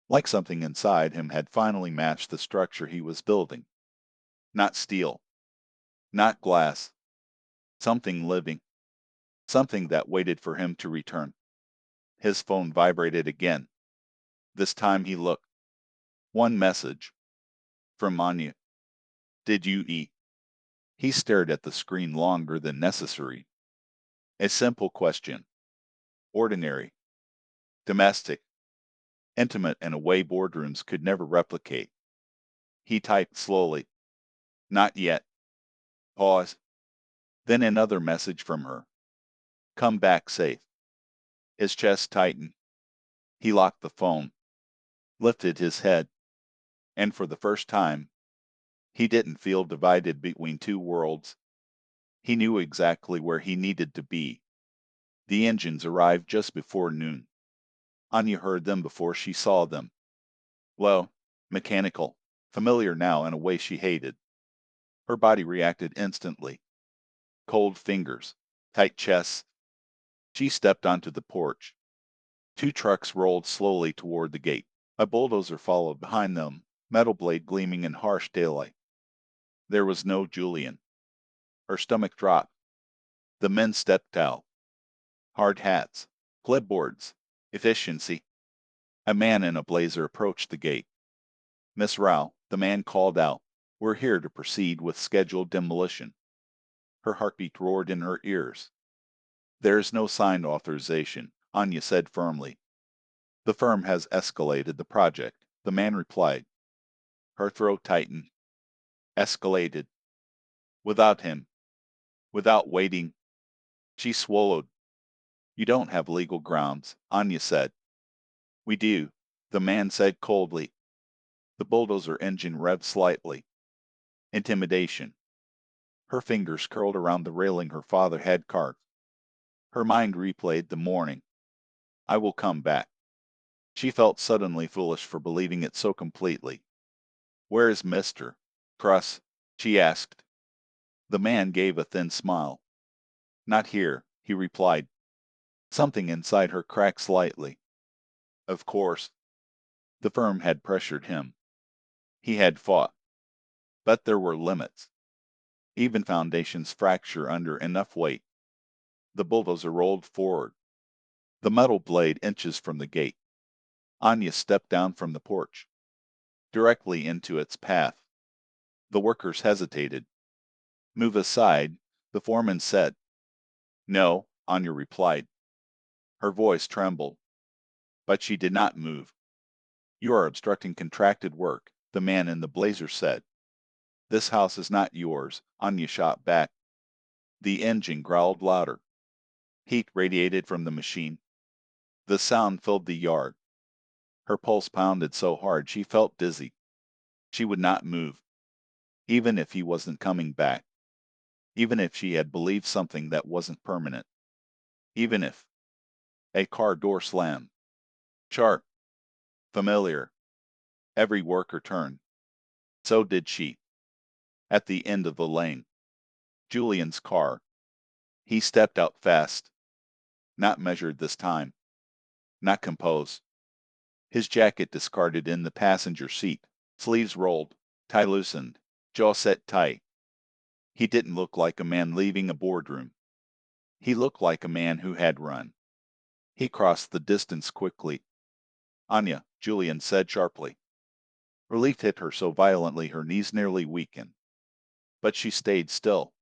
[SPEAKER 1] like something inside him had finally matched the structure he was building. Not steel, not glass, something living, something that waited for him to return. His phone vibrated again. This time he looked. One message. From Anya. "Did you eat?" He stared at the screen longer than necessary. A simple question. Ordinary. Domestic. Intimate in a way boardrooms could never replicate. He typed slowly. "Not yet." Pause. Then another message from her. "Come back safe." His chest tightened. He locked the phone, lifted his head, and for the first time, he didn't feel divided between two worlds. He knew exactly where he needed to be. The engines arrived just before noon. Anya heard them before she saw them. Low, mechanical, familiar now in a way she hated. Her body reacted instantly. Cold fingers, tight chest. She stepped onto the porch. Two trucks rolled slowly toward the gate. A bulldozer followed behind them, metal blade gleaming in harsh daylight. There was no Julian. Her stomach dropped. The men stepped out. Hard hats, clipboards, efficiency. A man in a blazer approached the gate. "Miss Rao," the man called out, "we're here to proceed with scheduled demolition." Her heartbeat roared in her ears. "There is no signed authorization," Anya said firmly. "The firm has escalated the project," the man replied. Her throat tightened. "Escalated. Without him. Without waiting." She swallowed. "You don't have legal grounds," Anya said. "We do," the man said coldly. The bulldozer engine revved slightly. Intimidation. Her fingers curled around the railing her father had carved. Her mind replayed the morning. "I will come back." She felt suddenly foolish for believing it so completely. "Where is Mr. Truss?" she asked. The man gave a thin smile. "Not here," he replied. Something inside her cracked slightly. Of course. The firm had pressured him. He had fought. But there were limits. Even foundations fracture under enough weight. The bulldozer rolled forward. The metal blade inches from the gate. Anya stepped down from the porch, directly into its path. The workers hesitated. "Move aside," the foreman said. "No," Anya replied. Her voice trembled. But she did not move. "You are obstructing contracted work," the man in the blazer said. "This house is not yours," Anya shot back. The engine growled louder. Heat radiated from the machine. The sound filled the yard. Her pulse pounded so hard she felt dizzy. She would not move, even if he wasn't coming back. Even if she had believed something that wasn't permanent. Even if... A car door slammed. Sharp. Familiar. Every worker turned. So did she. At the end of the lane. Julian's car. He stepped out fast. Not measured this time. Not composed. His jacket discarded in the passenger seat. Sleeves rolled. Tie loosened. Jaw set tight. He didn't look like a man leaving a boardroom. He looked like a man who had run. He crossed the distance quickly. "Anya," Julian said sharply. Relief hit her so violently her knees nearly weakened. But she stayed still.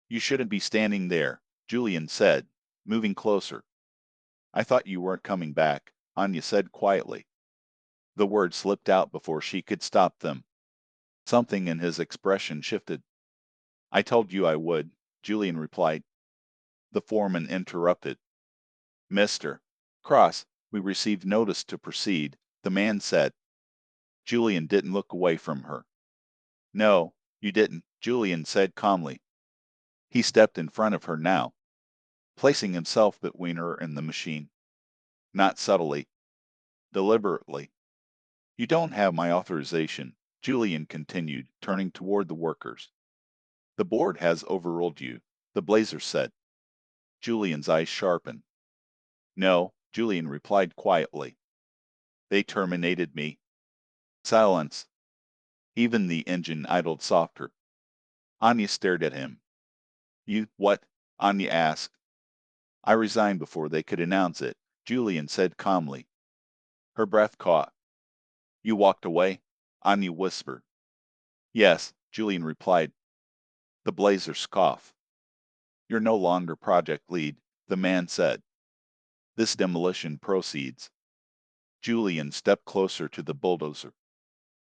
[SPEAKER 1] "You shouldn't be standing there," Julian said, moving closer. "I thought you weren't coming back," Anya said quietly. The words slipped out before she could stop them. Something in his expression shifted. I told you I would, Julian replied. The foreman interrupted. Mr. Cross, we received notice to proceed, the man said. Julian didn't look away from her. No, you didn't, Julian said calmly. He stepped in front of her now, placing himself between her and the machine. Not subtly, deliberately. You don't have my authorization, Julian continued, turning toward the workers. The board has overruled you, the blazer said. Julian's eyes sharpened. No, Julian replied quietly. They terminated me. Silence. Even the engine idled softer. Anya stared at him. You, what? Anya asked. I resigned before they could announce it, Julian said calmly. Her breath caught. You walked away? Anya whispered. Yes, Julian replied. The blazer scoffed. You're no longer project lead, the man said. This demolition proceeds. Julian stepped closer to the bulldozer,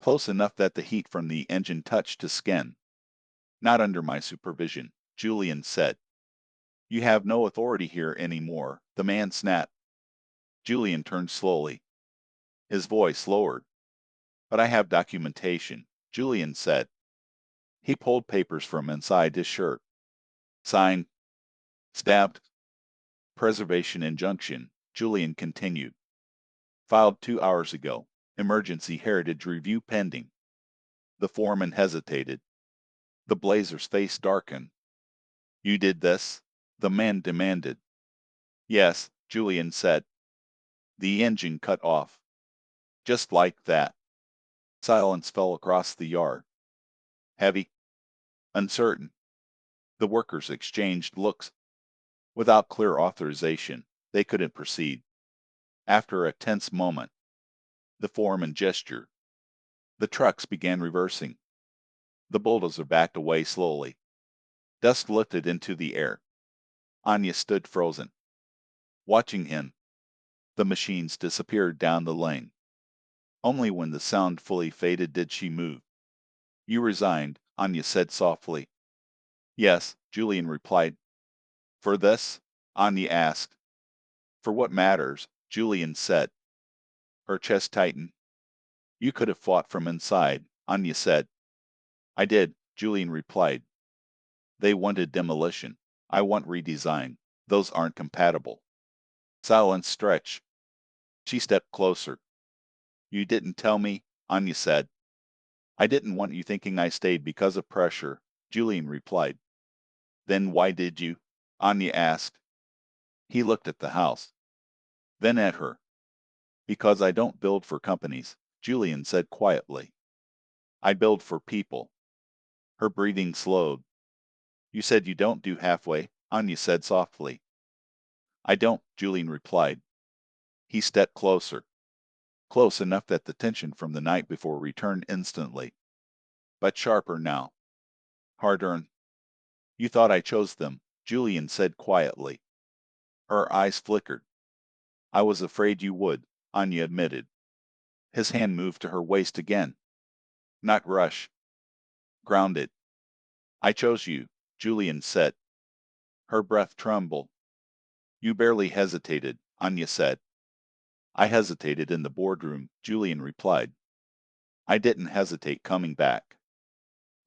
[SPEAKER 1] close enough that the heat from the engine touched his skin. Not under my supervision, Julian said. You have no authority here anymore, the man snapped. Julian turned slowly. His voice lowered. But I have documentation, Julian said. He pulled papers from inside his shirt. Signed, stamped, preservation injunction, Julian continued. Filed 2 hours ago. Emergency heritage review pending. The foreman hesitated. The blazer's face darkened. You did this? The man demanded. Yes, Julian said. The engine cut off. Just like that. Silence fell across the yard. Heavy, uncertain. The workers exchanged looks. Without clear authorization, they couldn't proceed. After a tense moment, the foreman gestured. The trucks began reversing. The bulldozer backed away slowly. Dust lifted into the air. Anya stood frozen, watching him. The machines disappeared down the lane. Only when the sound fully faded did she move. You resigned, Anya said softly. Yes, Julian replied. For this? Anya asked. For what matters, Julian said. Her chest tightened. You could have fought from inside, Anya said. I did, Julian replied. They wanted demolition. I want redesign. Those aren't compatible. Silence stretched. She stepped closer. You didn't tell me, Anya said. I didn't want you thinking I stayed because of pressure, Julian replied. Then why did you? Anya asked. He looked at the house, then at her. Because I don't build for companies, Julian said quietly. I build for people. Her breathing slowed. You said you don't do halfway, Anya said softly. I don't, Julian replied. He stepped closer, close enough that the tension from the night before returned instantly, but sharper now. Hard-earned. You thought I chose them, Julian said quietly. Her eyes flickered. I was afraid you would, Anya admitted. His hand moved to her waist again. Not rush. Grounded. I chose you, Julian said. Her breath trembled. You barely hesitated, Anya said. I hesitated in the boardroom, Julian replied. I didn't hesitate coming back.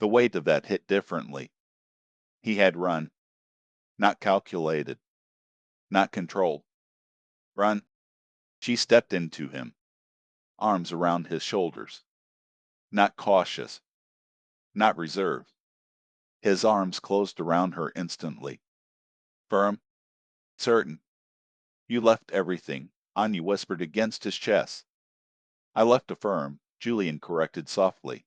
[SPEAKER 1] The weight of that hit differently. He had run. Not calculated. Not controlled. Run. She stepped into him, arms around his shoulders. Not cautious. Not reserved. His arms closed around her instantly. Firm. Certain. You left everything, Anya whispered against his chest. I left a firm, Julian corrected softly.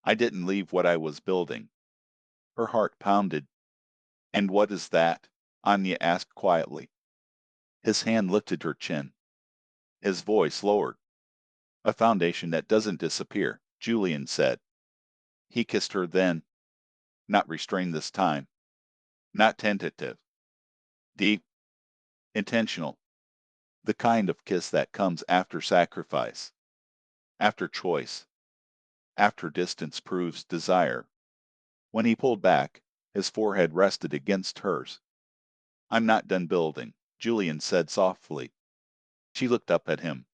[SPEAKER 1] I didn't leave what I was building. Her heart pounded. And what is that? Anya asked quietly. His hand lifted her chin. His voice lowered. A foundation that doesn't disappear, Julian said. He kissed her then. Not restrained this time. Not tentative. Deep. Intentional. The kind of kiss that comes after sacrifice. After choice. After distance proves desire. When he pulled back, his forehead rested against hers. I'm not done building, Julian said softly. She looked up at him.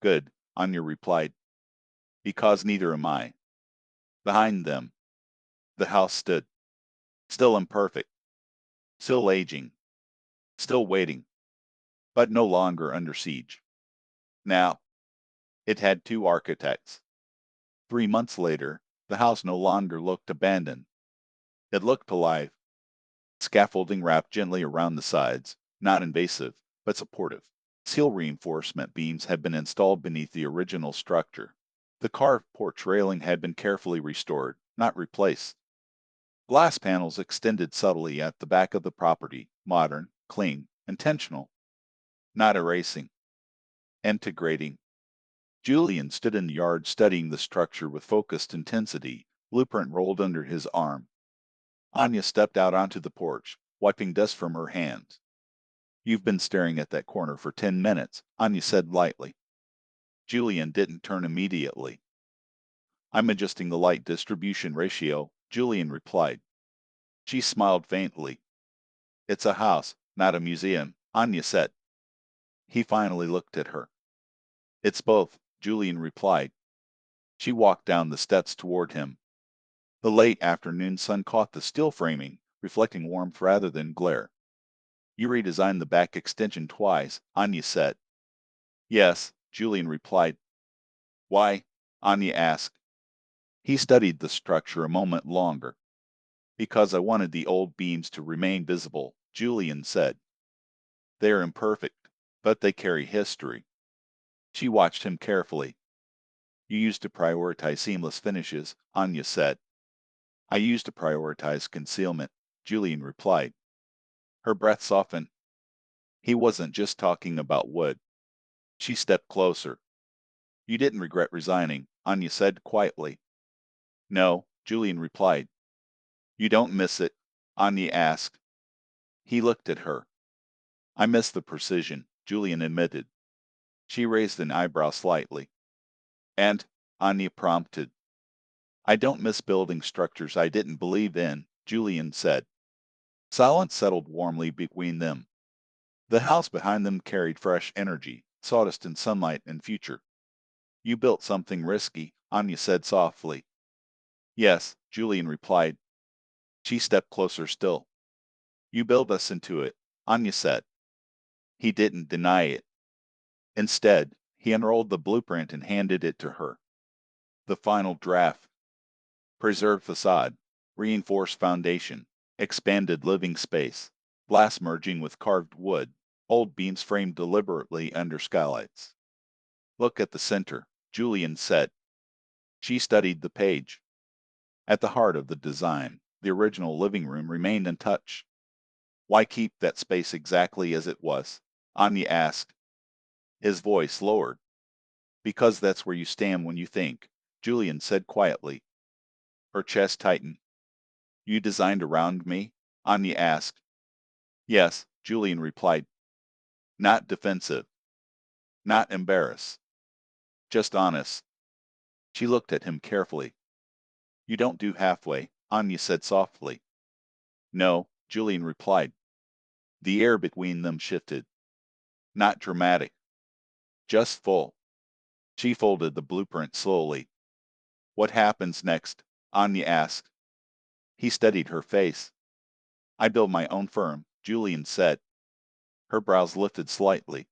[SPEAKER 1] Good, Anya replied, because neither am I. Behind them, the house stood, still imperfect, still aging, still waiting, but no longer under siege. Now, it had two architects. 3 months later, the house no longer looked abandoned. It looked alive, scaffolding wrapped gently around the sides, not invasive, but supportive. Steel reinforcement beams had been installed beneath the original structure. The carved porch railing had been carefully restored, not replaced. Glass panels extended subtly at the back of the property, modern, clean, intentional, not erasing, integrating. Julian stood in the yard studying the structure with focused intensity, blueprint rolled under his arm. Anya stepped out onto the porch, wiping dust from her hands. You've been staring at that corner for 10 minutes, Anya said lightly. Julian didn't turn immediately. I'm adjusting the light distribution ratio, Julian replied. She smiled faintly. It's a house, not a museum, Anya said. He finally looked at her. It's both, Julian replied. She walked down the steps toward him. The late afternoon sun caught the steel framing, reflecting warmth rather than glare. You redesigned the back extension twice, Anya said. Yes, Julian replied. Why? Anya asked. He studied the structure a moment longer. Because I wanted the old beams to remain visible, Julian said. They are imperfect, but they carry history. She watched him carefully. You used to prioritize seamless finishes, Anya said. I used to prioritize concealment, Julian replied. Her breath softened. He wasn't just talking about wood. She stepped closer. You didn't regret resigning, Anya said quietly. No, Julian replied. You don't miss it? Anya asked. He looked at her. I miss the precision, Julian admitted. She raised an eyebrow slightly. And, Anya prompted. I don't miss building structures I didn't believe in, Julian said. Silence settled warmly between them. The house behind them carried fresh energy, sawdust and sunlight and future. You built something risky, Anya said softly. Yes, Julian replied. She stepped closer still. You built us into it, Anya said. He didn't deny it. Instead, he unrolled the blueprint and handed it to her. The final draft. Preserved facade, reinforced foundation, expanded living space, glass merging with carved wood, old beams framed deliberately under skylights. Look at the center, Julian said. She studied the page. At the heart of the design, the original living room remained untouched. Why keep that space exactly as it was? Anya asked. His voice lowered. Because that's where you stand when you think, Julian said quietly. Her chest tightened. You designed around me? Anya asked. Yes, Julian replied. Not defensive. Not embarrassed. Just honest. She looked at him carefully. You don't do halfway, Anya said softly. No, Julian replied. The air between them shifted. Not dramatic. Just full. She folded the blueprint slowly. What happens next? Anya asked. He studied her face. I build my own firm, Julian said. Her brows lifted slightly.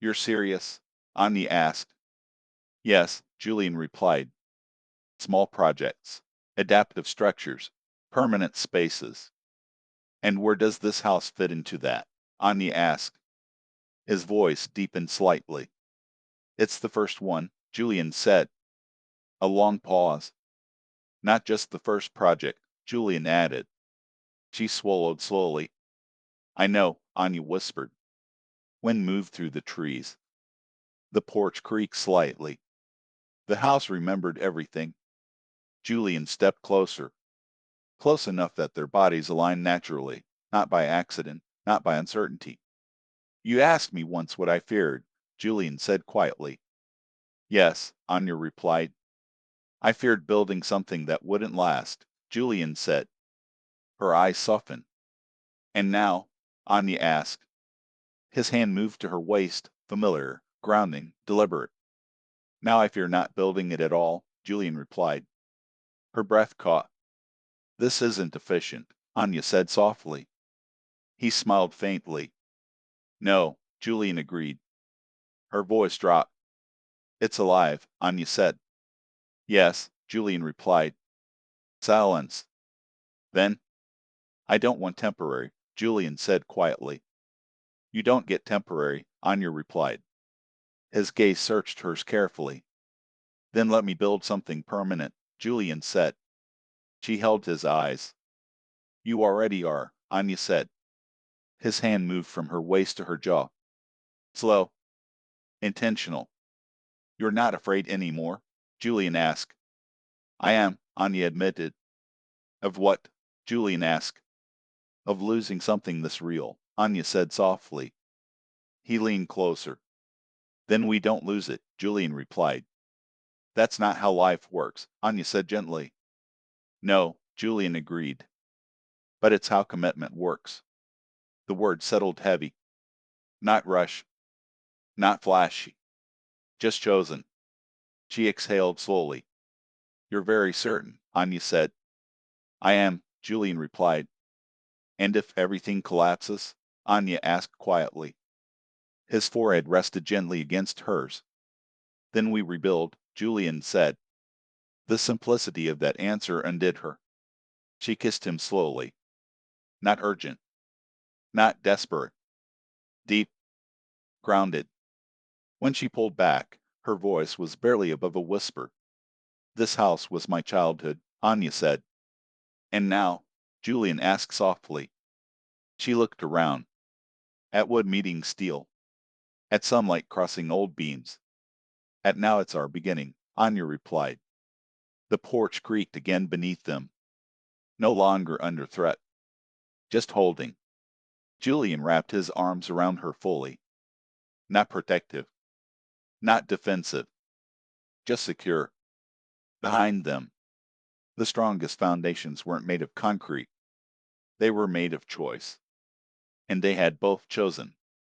[SPEAKER 1] You're serious? Anya asked. Yes, Julian replied. Small projects, adaptive structures, permanent spaces. And where does this house fit into that? Anya asked. His voice deepened slightly. It's the first one, Julian said. A long pause. Not just the first project, Julian added. She swallowed slowly. I know, Anya whispered. Wind moved through the trees. The porch creaked slightly. The house remembered everything. Julian stepped closer, close enough that their bodies aligned naturally, not by accident, not by uncertainty. You asked me once what I feared, Julian said quietly. Yes, Anya replied. I feared building something that wouldn't last, Julian said. Her eyes softened. And now? Anya asked. His hand moved to her waist, familiar, grounding, deliberate. Now I fear not building it at all, Julian replied. Her breath caught. This isn't efficient, Anya said softly. He smiled faintly. No, Julian agreed. Her voice dropped. It's alive, Anya said. Yes, Julian replied. Silence. Then, I don't want temporary, Julian said quietly. You don't get temporary, Anya replied. His gaze searched hers carefully. Then let me build something permanent, Julian said. She held his eyes. You already are, Anya said. His hand moved from her waist to her jaw. Slow. Intentional. You're not afraid anymore? Julian asked. I am, Anya admitted. Of what? Julian asked. Of losing something this real, Anya said softly. He leaned closer. Then we don't lose it, Julian replied. That's not how life works, Anya said gently. No, Julian agreed. But it's how commitment works. The word settled heavy. Not rush, not flashy, just chosen. She exhaled slowly. You're very certain, Anya said. I am, Julian replied. And if everything collapses? Anya asked quietly. His forehead rested gently against hers. Then we rebuild, Julian said. The simplicity of that answer undid her. She kissed him slowly. Not urgent, not desperate. Deep, grounded. When she pulled back, her voice was barely above a whisper. This house was my childhood, Anya said. And now? Julian asked softly. She looked around. At wood meeting steel. At sunlight crossing old beams. At now it's our beginning, Anya replied. The porch creaked again beneath them. No longer under threat. Just holding. Julian wrapped his arms around her fully. Not protective. Not defensive. Just secure. Behind them, the strongest foundations weren't made of concrete. They were made of choice. And they had both chosen.